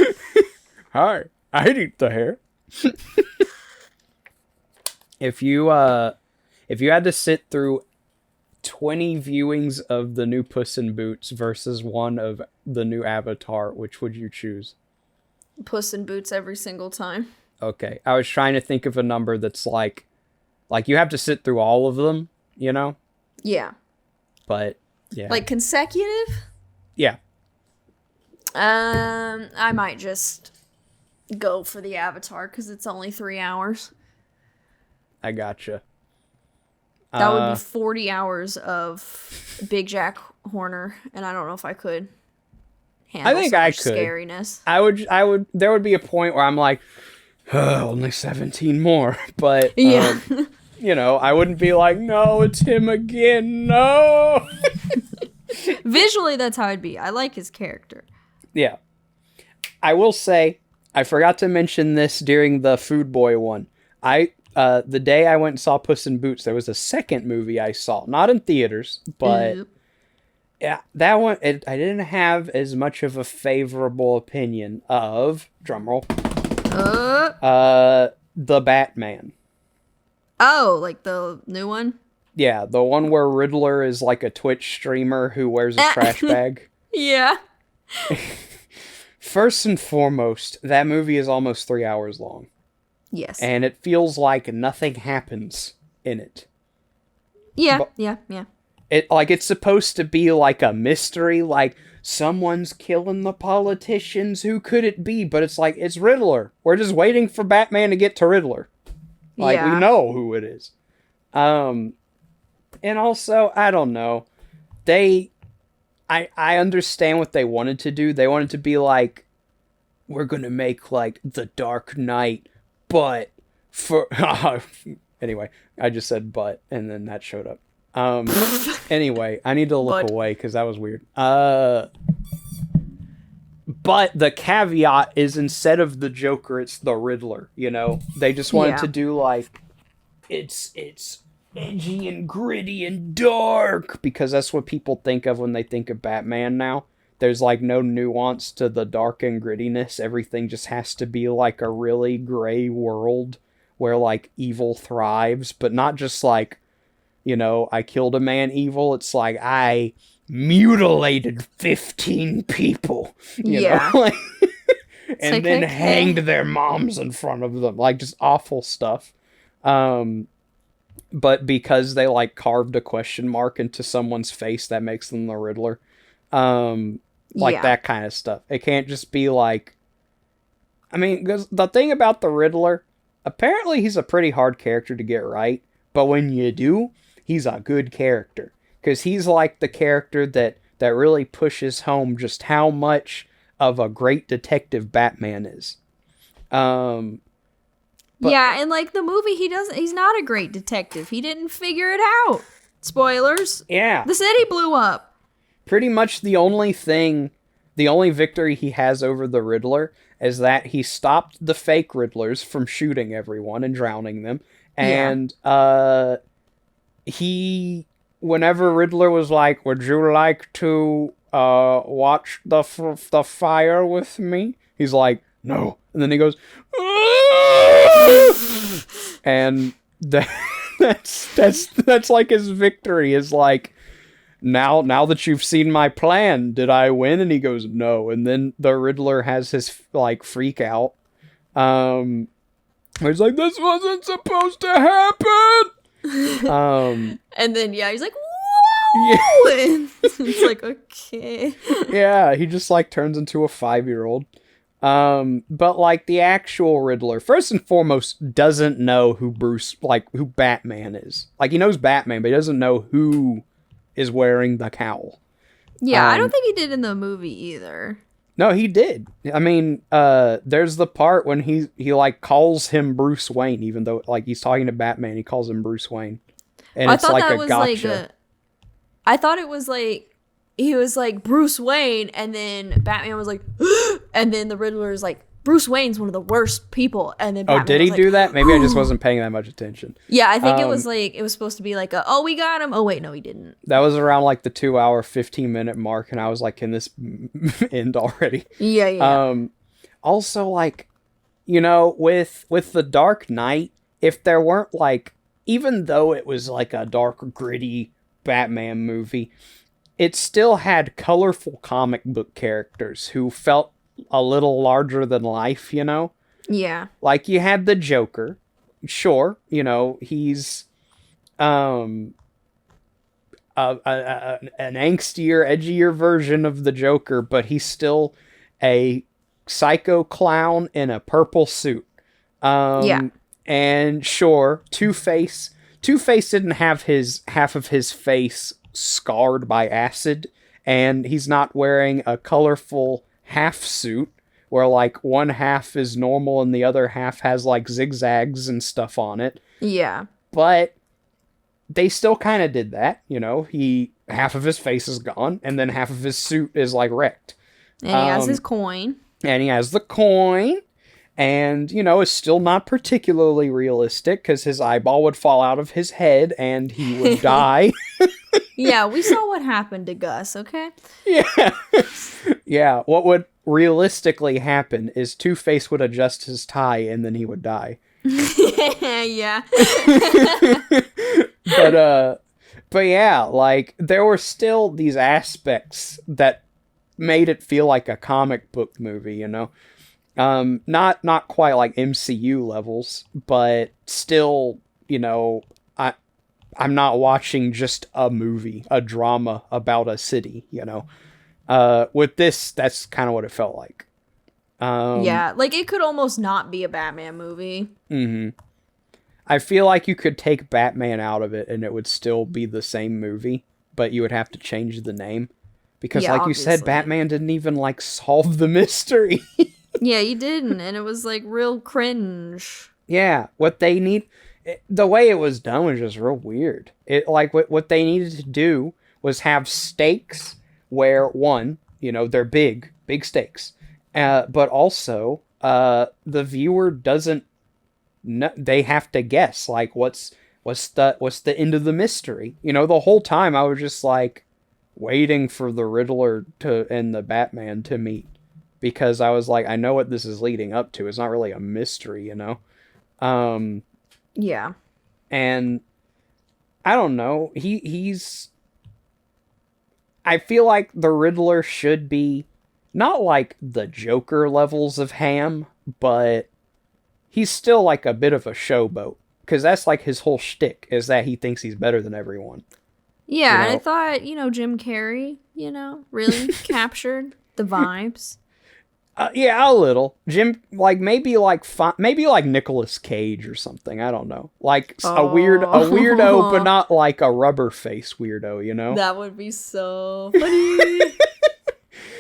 Hi. I'd eat the hair. If you had to sit through 20 viewings of the new Puss in Boots versus one of the new Avatar, which would you choose? Puss in Boots every single time. Okay. I was trying to think of a number that's like you have to sit through all of them, you know? Yeah. But yeah. Like consecutive? Yeah. I might just go for the Avatar because it's only 3 hours. I gotcha. That would be 40 hours of Big Jack Horner, and I don't know if I could handle I think so I much could. scariness. I would, there would be a point where I'm like, only 17 more. But, Yeah. you know, I wouldn't be like, no, it's him again. No. Visually, that's how I'd be. I like his character. Yeah. I will say, I forgot to mention this during the Food Boy one. The day I went and saw Puss in Boots, there was a second movie I saw. Not in theaters, but yeah, that one, I didn't have as much of a favorable opinion of, drumroll, the Batman. Oh, like the new one? Yeah, the one where Riddler is like a Twitch streamer who wears a trash bag. Yeah. First and foremost, that movie is almost 3 hours long. Yes. And it feels like nothing happens in it. Yeah, But yeah. it's supposed to be like a mystery, like someone's killing the politicians, who could it be? But it's like, it's Riddler. We're just waiting for Batman to get to Riddler. Like, we know who it is. And also, I don't know. I understand what they wanted to do. They wanted to be like, we're gonna make like The Dark Knight, but for anyway, I just said but, and then that showed up. Anyway, I need to look away because that was weird. But the caveat is, instead of the Joker, it's the Riddler. You know, they just wanted to do like, it's edgy and gritty and dark, because that's what people think of when they think of Batman now. There's like no nuance to the dark and grittiness. Everything just has to be like a really gray world where like evil thrives, but not just like, you know, I killed a man evil. It's like, I mutilated 15 people, you know, like, and like, then hanged their moms in front of them. Like, just awful stuff. But because they like carved a question mark into someone's face, that makes them the Riddler. That kind of stuff. It can't just be like, I mean, because the thing about the Riddler, apparently he's a pretty hard character to get right, but when you do, he's a good character. Because he's like the character that really pushes home just how much of a great detective Batman is. And like the movie, he's not a great detective. He didn't figure it out. Spoilers. Yeah. The city blew up. Pretty much the only victory he has over the Riddler is that he stopped the fake Riddlers from shooting everyone and drowning them. And whenever Riddler was like, would you like to watch the fire with me? He's like, no. And then he goes, and that's like his victory, is like, now that you've seen my plan, did I win? And he goes, no. And then the Riddler has his like freak out. He's like, this wasn't supposed to happen. And then he's like, whoa. Yeah. And it's like, okay. Yeah, he just like turns into a 5-year-old. But like the actual Riddler, first and foremost, doesn't know who Batman is. Like, he knows Batman, but he doesn't know who is wearing the cowl. Yeah, I don't think he did in the movie either. No, he did. I mean, there's the part when he like calls him Bruce Wayne, even though like he's talking to Batman, he calls him Bruce Wayne. And it's like a gotcha. I thought it was like, he was like Bruce Wayne, and then Batman was like, and then the Riddler is like, Bruce Wayne's one of the worst people, and then Batman did he do that? Maybe I just wasn't paying that much attention. Yeah, I think it was supposed to be like we got him. Oh wait, no, he didn't. That was around like the 2-hour 15-minute mark, and I was like, can this end already? Yeah. Also, like, you know, with the Dark Knight, if there weren't like, even though it was like a dark, gritty Batman movie, it still had colorful comic book characters who felt a little larger than life, you know? Yeah. Like, you had the Joker. Sure, you know, he's an angstier, edgier version of the Joker, but he's still a psycho clown in a purple suit. And sure, Two-Face didn't have half of his face scarred by acid, and he's not wearing a colorful half suit where like one half is normal and the other half has like zigzags and stuff on it. Yeah. But they still kind of did that, you know. Half of his face is gone, and then half of his suit is like wrecked. And he has his coin. And he has the coin, and, you know, it's still not particularly realistic because his eyeball would fall out of his head and he would die. Yeah, we saw what happened to Gus, okay? Yeah. Yeah, what would realistically happen is Two-Face would adjust his tie and then he would die. Yeah. But yeah, like, there were still these aspects that made it feel like a comic book movie, you know? Not quite like MCU levels, but still, you know, I'm not watching just a movie, a drama about a city, you know? With this, that's kind of what it felt like. Yeah, like, it could almost not be a Batman movie. Mm-hmm. I feel like you could take Batman out of it and it would still be the same movie, but you would have to change the name. Because like obviously. you said, Batman didn't even like solve the mystery. Yeah, you didn't, and it was like real cringe. Yeah, the way it was done was just real weird. It like what they needed to do was have stakes where one, you know, they're big stakes, but also the viewer doesn't. No, they have to guess like what's the end of the mystery. You know, the whole time I was just like waiting for the Riddler and the Batman to meet, because I was like, I know what this is leading up to. It's not really a mystery, you know. Yeah. And I don't know. I feel like the Riddler should be not like the Joker levels of ham, but he's still like a bit of a showboat, because that's like his whole shtick, is that he thinks he's better than everyone. Yeah, you know? and I thought, you know, Jim Carrey, you know, really captured the vibes. Yeah, a little. Jim, like maybe like Nicolas Cage or something. I don't know. Like a weirdo, but not like a rubber face weirdo. You know, that would be so funny.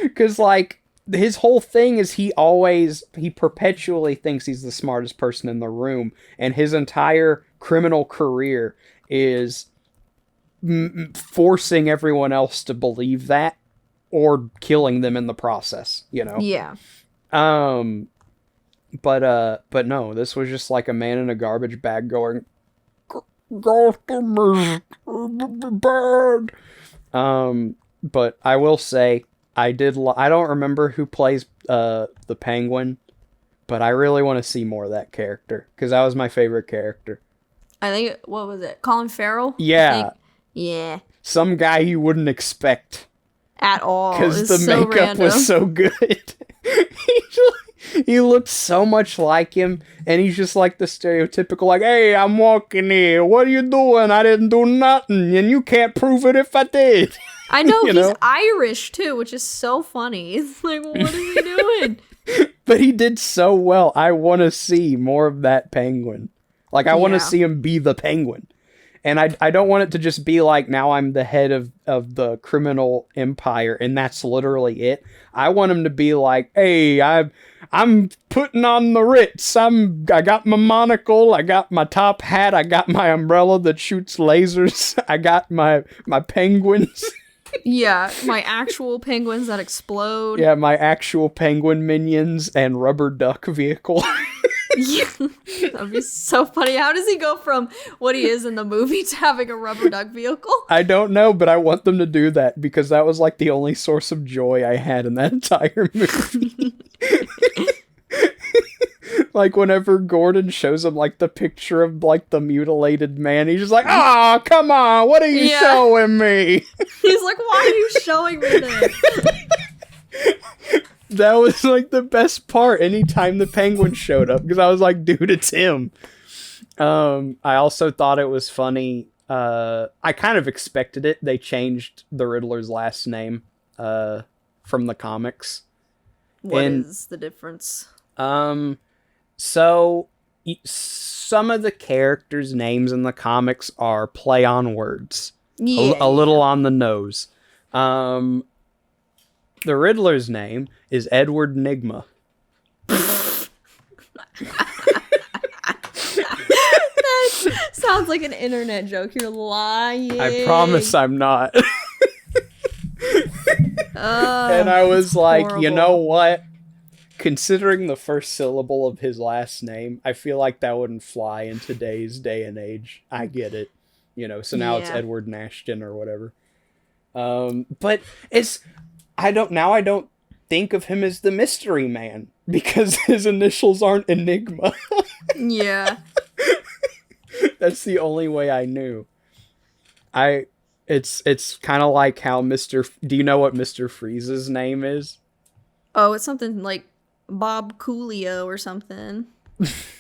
Because like his whole thing is he perpetually thinks he's the smartest person in the room, and his entire criminal career is forcing everyone else to believe that, or killing them in the process, you know? Yeah. But no, this was just like a man in a garbage bag going, customers, bird. But I will say, I don't remember who plays, the Penguin, but I really want to see more of that character, because that was my favorite character. I think, what was it? Colin Farrell? Yeah. Yeah. Some guy you wouldn't expect. At all. Because the makeup was so good. He looked so much like him, and he's just like the stereotypical, like, hey, I'm walking here, what are you doing? I didn't do nothing, and you can't prove it if I did. I know, he's Irish, too, which is so funny. It's like, what is he doing? But he did so well. I want to see more of that Penguin. Like, I want to see him be the Penguin. And I don't want it to just be like, now I'm the head of the criminal empire, and that's literally it. I want him to be like, hey, I'm putting on the Ritz. I got my monocle. I got my top hat. I got my umbrella that shoots lasers. I got my penguins. Yeah, my actual penguins that explode. Yeah, my actual penguin minions and rubber duck vehicle. Yeah, that'd be so funny. How does he go from what he is in the movie to having a rubber duck vehicle? I don't know, but I want them to do that, because that was like the only source of joy I had in that entire movie. Like whenever Gordon shows him like the picture of like the mutilated man, he's just like, "Ah, come on, what are you showing me?" He's like, "Why are you showing me this?" That was like the best part anytime the Penguin showed up, because I was like, dude, it's him. I also thought it was funny I kind of expected it. They changed the Riddler's last name from the comics. What is the difference? So some of the characters' names in the comics are play on words. Yeah, a little on the nose. The Riddler's name is Edward Nigma. That sounds like an internet joke. You're lying. I promise I'm not. And I was like, horrible. you know what? Considering the first syllable of his last name, I feel like that wouldn't fly in today's day and age. I get it. So now it's Edward Nashton or whatever. But I don't think of him as the Mystery Man because his initials aren't Enigma. Yeah. That's the only way I knew. It's kind of like how do you know what Mr. Freeze's name is? Oh, it's something like Bob Coolio or something.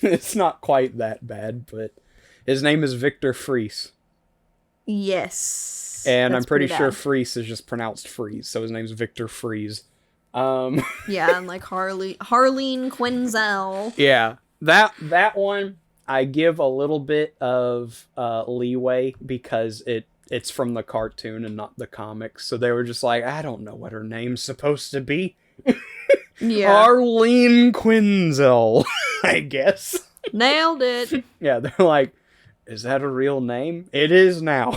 It's not quite that bad, but his name is Victor Freeze. Yes. And I'm pretty sure Freeze is just pronounced Freeze, so his name's Victor Freeze. Yeah, and like Harleen Quinzel. Yeah, that one I give a little bit of leeway because it's from the cartoon and not the comics. So they were just like, I don't know what her name's supposed to be. Yeah. Arlene Quinzel, I guess. Nailed it. Yeah, they're like, is that a real name? It is now.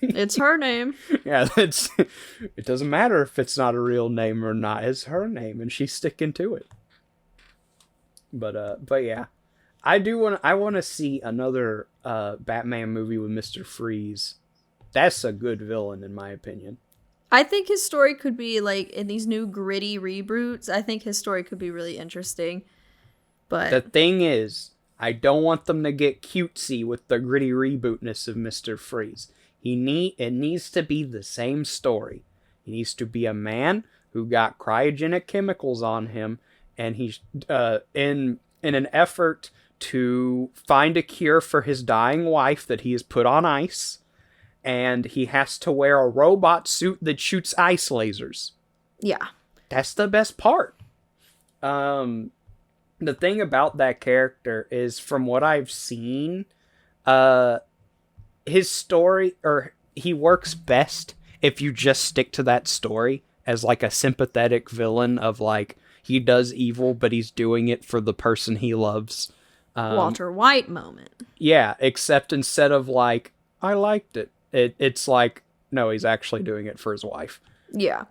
It's her name. Yeah, it doesn't matter if it's not a real name or not. It's her name, and she's sticking to it. But yeah, I want to see another Batman movie with Mr. Freeze. That's a good villain, in my opinion. I think his story could be like in these new gritty reboots. I think his story could be really interesting. But the thing is, I don't want them to get cutesy with the gritty rebootness of Mr. Freeze. It needs to be the same story. He needs to be a man who got cryogenic chemicals on him, and he's in an effort to find a cure for his dying wife that he has put on ice, and he has to wear a robot suit that shoots ice lasers. yeah. That's the best part. The thing about that character is, from what I've seen, his story, or he works best if you just stick to that story as like a sympathetic villain of like, he does evil, but he's doing it for the person he loves. Walter White moment. Yeah, except instead of like, I liked it, it's like, no, he's actually doing it for his wife. Yeah.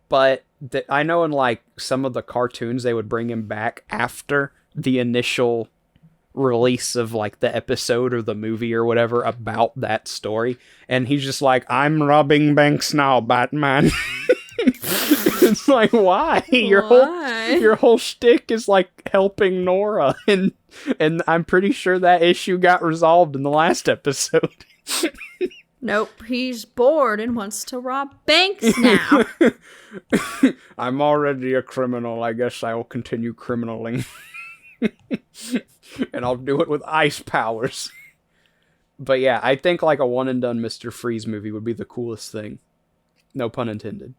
But I know in like some of the cartoons, they would bring him back after the initial release of like the episode or the movie or whatever about that story, and he's just like, I'm robbing banks now, Batman. It's like, why? Your whole shtick is like helping Nora, and I'm pretty sure that issue got resolved in the last episode. Nope, he's bored and wants to rob banks now. I'm already a criminal. I guess I will continue criminaling. And I'll do it with ice powers. But yeah, I think like a one and done Mr. Freeze movie would be the coolest thing. No pun intended.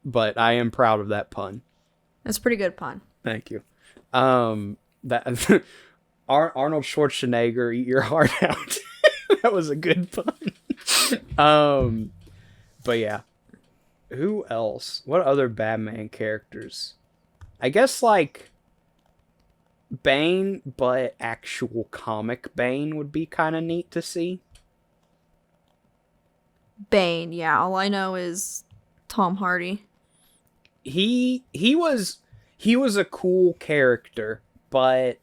But I am proud of that pun. That's a pretty good pun. Thank you. That Arnold Schwarzenegger, eat your heart out. That was a good pun. But yeah. Who else? What other Batman characters? I guess like Bane, but actual comic Bane would be kind of neat to see. Bane, yeah. All I know is Tom Hardy. He was a cool character, but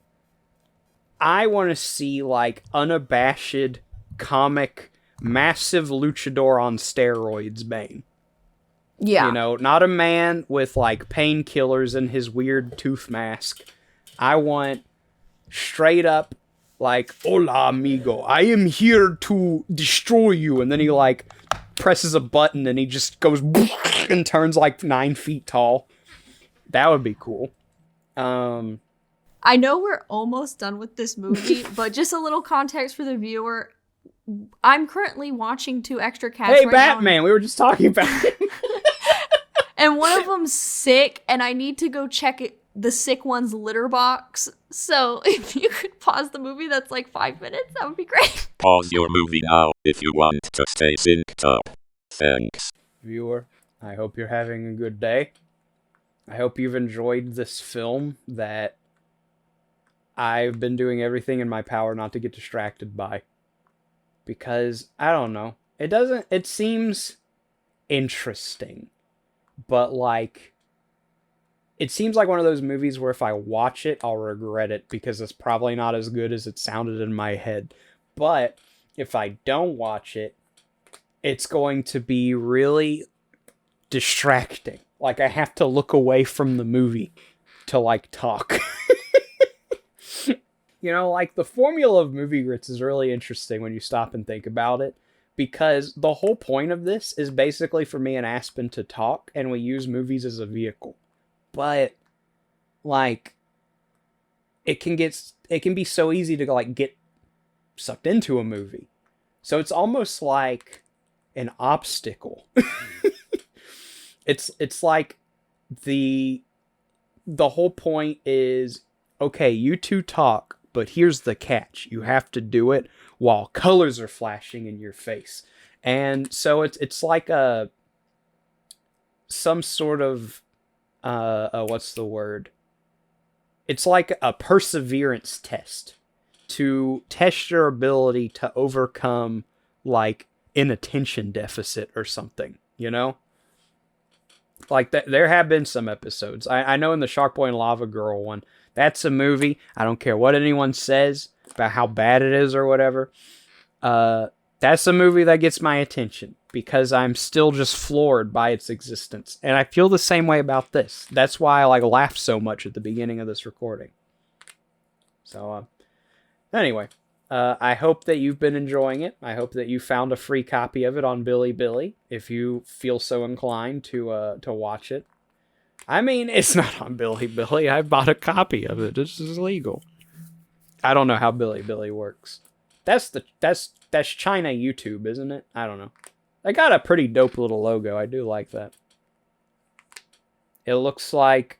I want to see like unabashed comic massive luchador on steroids Bane. Yeah. You know, not a man with like painkillers and his weird tooth mask. I want straight up like, hola amigo, I am here to destroy you. And then he like presses a button and he just goes and turns like 9 feet tall. That would be cool. I I know we're almost done with this movie, but just a little context for the viewer. I'm currently watching 2 extra cats. Hey, right Batman, we were just talking about it. And one of them's sick, and I need to go check the sick one's litter box. So if you could pause the movie, that's like 5 minutes, that would be great. Pause your movie now if you want to stay synced up. Thanks. Viewer, I hope you're having a good day. I hope you've enjoyed this film that I've been doing everything in my power not to get distracted by. Because, I don't know, it seems interesting, but like, it seems like one of those movies where if I watch it, I'll regret it because it's probably not as good as it sounded in my head. But if I don't watch it, it's going to be really distracting. Like, I have to look away from the movie to, like, talk. You know, like, the formula of movie grits is really interesting when you stop and think about it. Because the whole point of this is basically for me and Aspen to talk, and we use movies as a vehicle. But, like, it can be so easy to, like, get sucked into a movie. So it's almost like an obstacle. It's like the whole point is, okay, you two talk, but here's the catch. You have to do it while colors are flashing in your face. And so it's like some sort of what's the word? It's like a perseverance test to test your ability to overcome like an attention deficit or something, you know? Like, there have been some episodes. I know in the Shark Boy and Lava Girl one, that's a movie. I don't care what anyone says about how bad it is or whatever. That's a movie that gets my attention because I'm still just floored by its existence. And I feel the same way about this. That's why I like laugh so much at the beginning of this recording. So, anyway. I hope that you've been enjoying it. I hope that you found a free copy of it on Bilibili, if you feel so inclined to watch it. I mean, it's not on Bilibili. I bought a copy of it. This is legal. I don't know how Bilibili works. That's China YouTube, isn't it? I don't know. They got a pretty dope little logo. I do like that. It looks like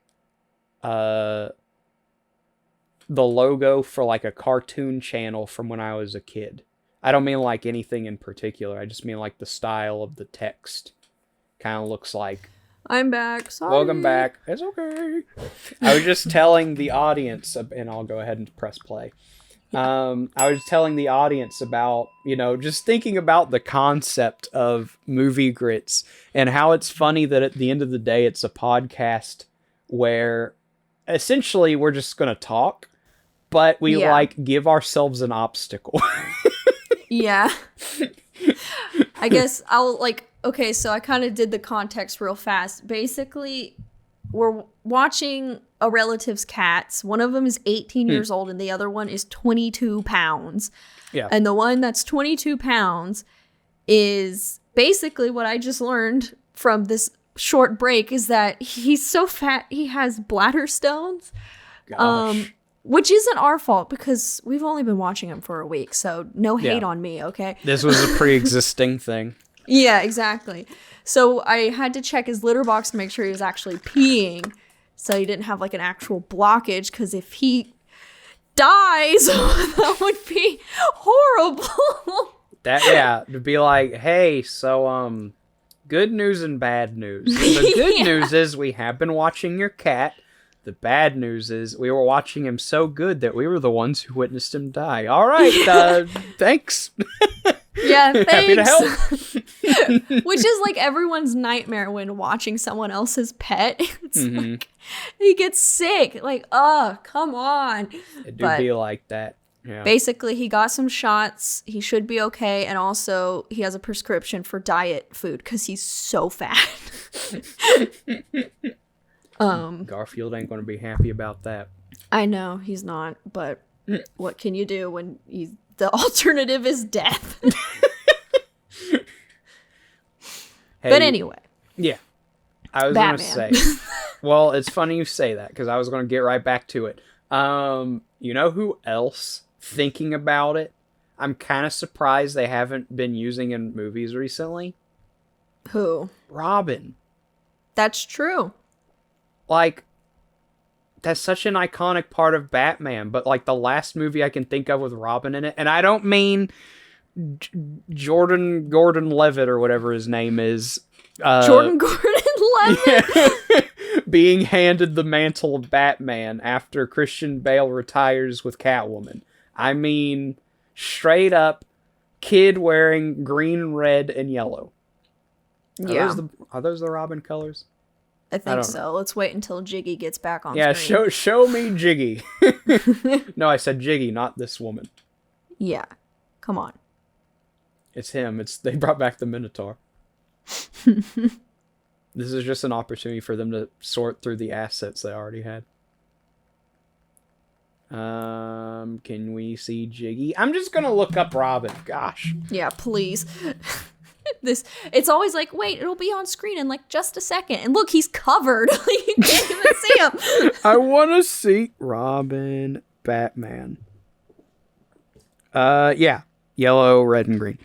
the logo for like a cartoon channel from when I was a kid. I don't mean like anything in particular. I just mean like the style of the text kind of looks like. I'm back. Sorry. Welcome back. It's okay. I was just telling the audience, and I'll go ahead and press play. I was telling the audience about, just thinking about the concept of movie grits and how it's funny that at the end of the day, it's a podcast where essentially we're just going to talk. But we, give ourselves an obstacle. Yeah. I guess I'll, okay, so I kind of did the context real fast. Basically, we're watching a relative's cats. One of them is 18 years old, and the other one is 22 pounds. Yeah. And the one that's 22 pounds is basically what I just learned from this short break is that he's so fat, he has bladder stones. Gosh. Which isn't our fault because we've only been watching him for a week, so no hate on me, okay? This was a pre-existing thing. Yeah, exactly. So I had to check his litter box to make sure he was actually peeing, so he didn't have like an actual blockage, because if he dies, that would be horrible. To be like, hey, so, good news and bad news. The good news is we have been watching your cat. The bad news is we were watching him so good that we were the ones who witnessed him die. All right, thanks. Yeah, thanks. Happy to help. Which is like everyone's nightmare when watching someone else's pet. It's like he gets sick. Like, oh, come on. It do be like that. Yeah. Basically, he got some shots. He should be okay. And also, he has a prescription for diet food because he's so fat. Garfield ain't going to be happy about that. I know, he's not. But what can you do when the alternative is death? But anyway. Yeah. I was going to say. Well, it's funny you say that because I was going to get right back to it. You know who else? Thinking about it, I'm kind of surprised they haven't been using in movies recently. Who? Robin. That's true. Like, that's such an iconic part of Batman, but like the last movie I can think of with Robin in it, and I don't mean Jordan Gordon-Levitt or whatever his name is. Jordan Gordon-Levitt? Yeah, being handed the mantle of Batman after Christian Bale retires with Catwoman. I mean, straight up, kid wearing green, red, and yellow. Are those the Robin colors? I think so. know. Let's wait until Jiggy gets back on Yeah, screen. show me Jiggy. No, I said Jiggy, not this woman. Yeah. Come on. It's him. They brought back the Minotaur. This is just an opportunity for them to sort through the assets they already had. Can we see Jiggy? I'm just gonna look up Robin. Gosh. Yeah, please. It's always like, wait, it'll be on screen in like just a second. And look, he's covered. You can't even see him. I want to see Robin Batman. Yeah. Yellow, red, and green.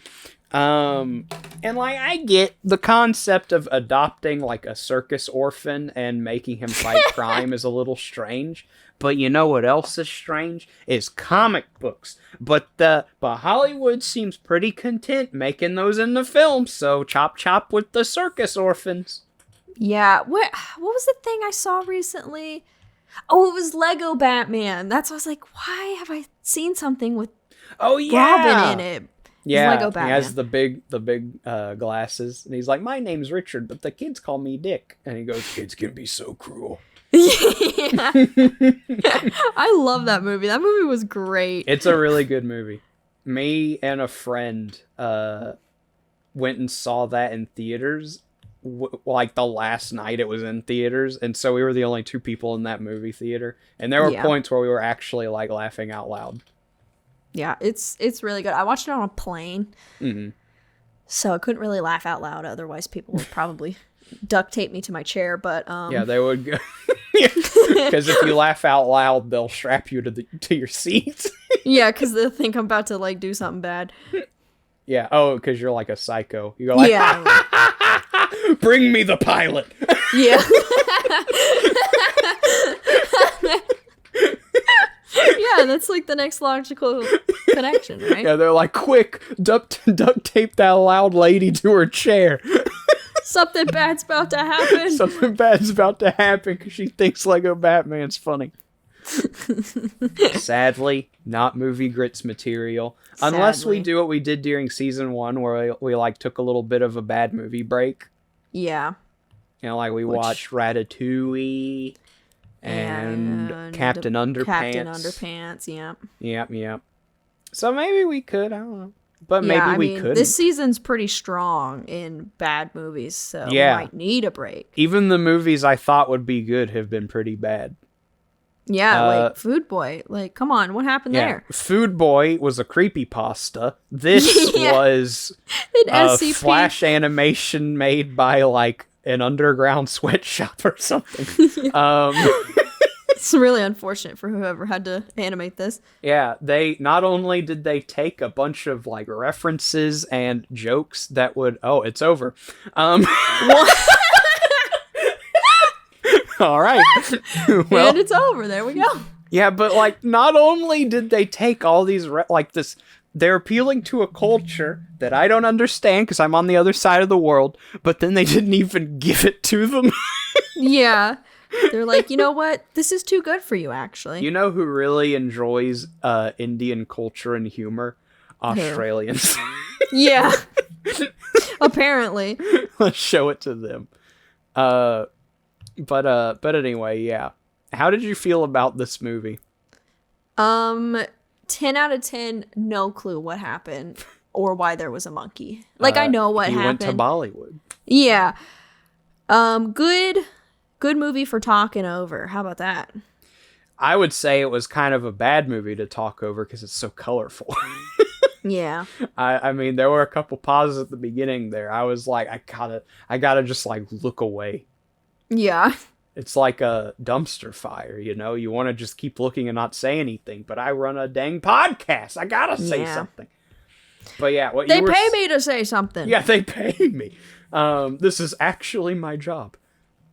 And like, I get the concept of adopting like a circus orphan and making him fight crime is a little strange. But you know what else is strange? Is comic books. But Hollywood seems pretty content making those in the film, so chop chop with the circus orphans. Yeah, what was the thing I saw recently? Oh, it was Lego Batman. That's why I was like, why have I seen something with Robin in it? Yeah, Lego Batman. He has the big glasses, and he's like, "My name's Richard, but the kids call me Dick." And he goes, "Kids can be so cruel." Yeah. I love that movie. That movie was great. It's a really good movie. Me and a friend went and saw that in theaters, like the last night it was in theaters, and so we were the only two people in that movie theater, and there were points where we were actually like laughing out loud. Yeah, it's really good. I watched it on a plane, so I couldn't really laugh out loud. Otherwise, people would probably duct tape me to my chair. But yeah, they would go. Because if you laugh out loud, they'll strap you to your seat. Yeah, because they'll think I'm about to like do something bad. Yeah. Oh, because you're like a psycho. You go like, yeah. Bring me the pilot. Yeah. Yeah, that's like the next logical connection, right? Yeah, they're like, quick, duct tape that loud lady to her chair. Something bad's about to happen. Something bad's about to happen because she thinks Lego Batman's funny. Sadly, not movie grits material. Sadly. Unless we do what we did during season 1 where we like took a little bit of a bad movie break. Yeah. You know, like we watched Ratatouille and Captain Underpants. Captain Underpants, yeah. Yep. So maybe we could, I don't know. But maybe we couldn't. This season's pretty strong in bad movies, so we might need a break. Even the movies I thought would be good have been pretty bad. Yeah, like Food Boy. Like, come on, what happened there? Food Boy was a creepypasta. This was An a SCP. flash animation made by like an underground sweatshop or something. It's really unfortunate for whoever had to animate this. Yeah, they not only did they take a bunch of like references and jokes that would it's over. All right. Well, and it's over. There we go. Yeah, but like not only did they take all these they're appealing to a culture that I don't understand because I'm on the other side of the world, but then they didn't even give it to them. Yeah. They're like, you know what? This is too good for you, actually. You know who really enjoys Indian culture and humor? Australians. Yeah. Apparently. Let's show it to them. But anyway, yeah. How did you feel about this movie? 10 out of 10, no clue what happened or why there was a monkey. Like, I know what happened. He went to Bollywood. Yeah. Good movie for talking over. How about that? I would say it was kind of a bad movie to talk over because it's so colorful. Yeah. I mean, there were a couple pauses at the beginning there. I was like, I gotta just like look away. Yeah. it's like a dumpster fire, you know? You want to just keep looking and not say anything, but I run a dang podcast. I gotta say something. But yeah, what they you were pay me to say something. Yeah, they pay me. This is actually my job.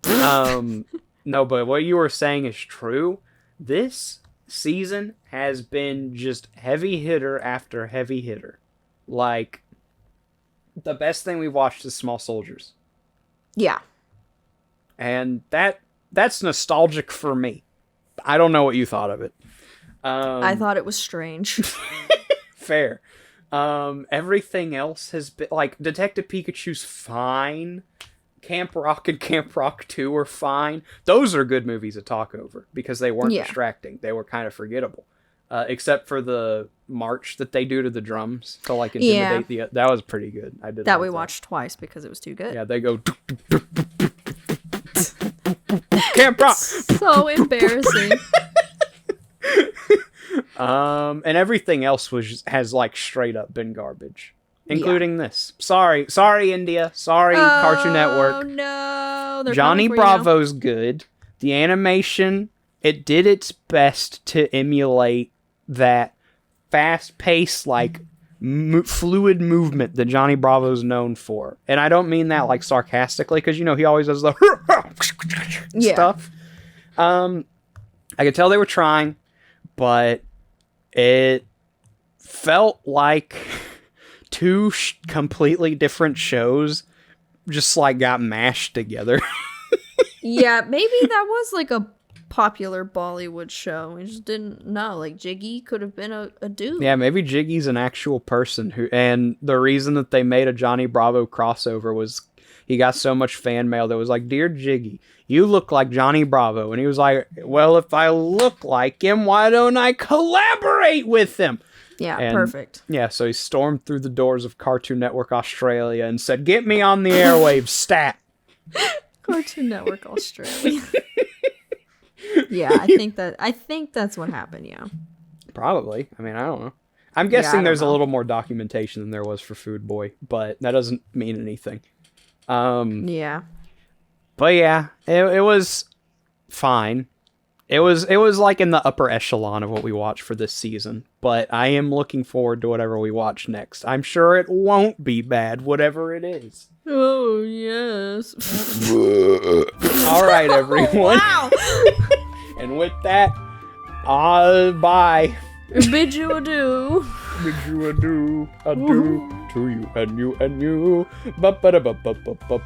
No, but what you were saying is true. This season has been just heavy hitter after heavy hitter. Like, the best thing we've watched is Small Soldiers. Yeah. And that's nostalgic for me. I don't know what you thought of it. I thought it was strange. Fair. Everything else has been, like, Detective Pikachu's fine. Camp Rock and Camp Rock 2 are fine. Those are good movies to talk over because they weren't distracting. They were kind of forgettable. Except for the march that they do to the drums to, like, intimidate that was pretty good. I did that we watched twice because it was too good. Yeah, they go Camp Rock. So embarrassing. And everything else has like straight up been garbage, including this. Sorry, India. Sorry, Cartoon Network. Oh no, they're Johnny coming for you now. Bravo's good. The animation, it did its best to emulate that fast-paced, like fluid movement that Johnny Bravo's known for. And I don't mean that like sarcastically, because you know he always does the stuff. I could tell they were trying, but it felt like two completely different shows just like got mashed together. Yeah, maybe that was like a popular Bollywood show. We just didn't know. Like Jiggy could have been a dude. Yeah, maybe Jiggy's an actual person and the reason that they made a Johnny Bravo crossover was he got so much fan mail that was like, "Dear Jiggy, you look like Johnny Bravo." And he was like, "Well, if I look like him, why don't I collaborate with him?" Yeah, perfect. Yeah, so he stormed through the doors of Cartoon Network Australia and said, "Get me on the airwaves, stat." Cartoon Network Australia. Yeah, I think that's what happened, yeah. Probably. I mean, I don't know. I'm guessing there's a little more documentation than there was for Food Boy, but that doesn't mean anything. Yeah. But yeah, it was fine. It was like in the upper echelon of what we watched for this season, but I am looking forward to whatever we watch next. I'm sure it won't be bad, whatever it is. Oh, yes. All right, everyone. Wow. And with that, bye. Bid you adieu. Bid you adieu to you and you and you. Ba ba da ba ba ba ba.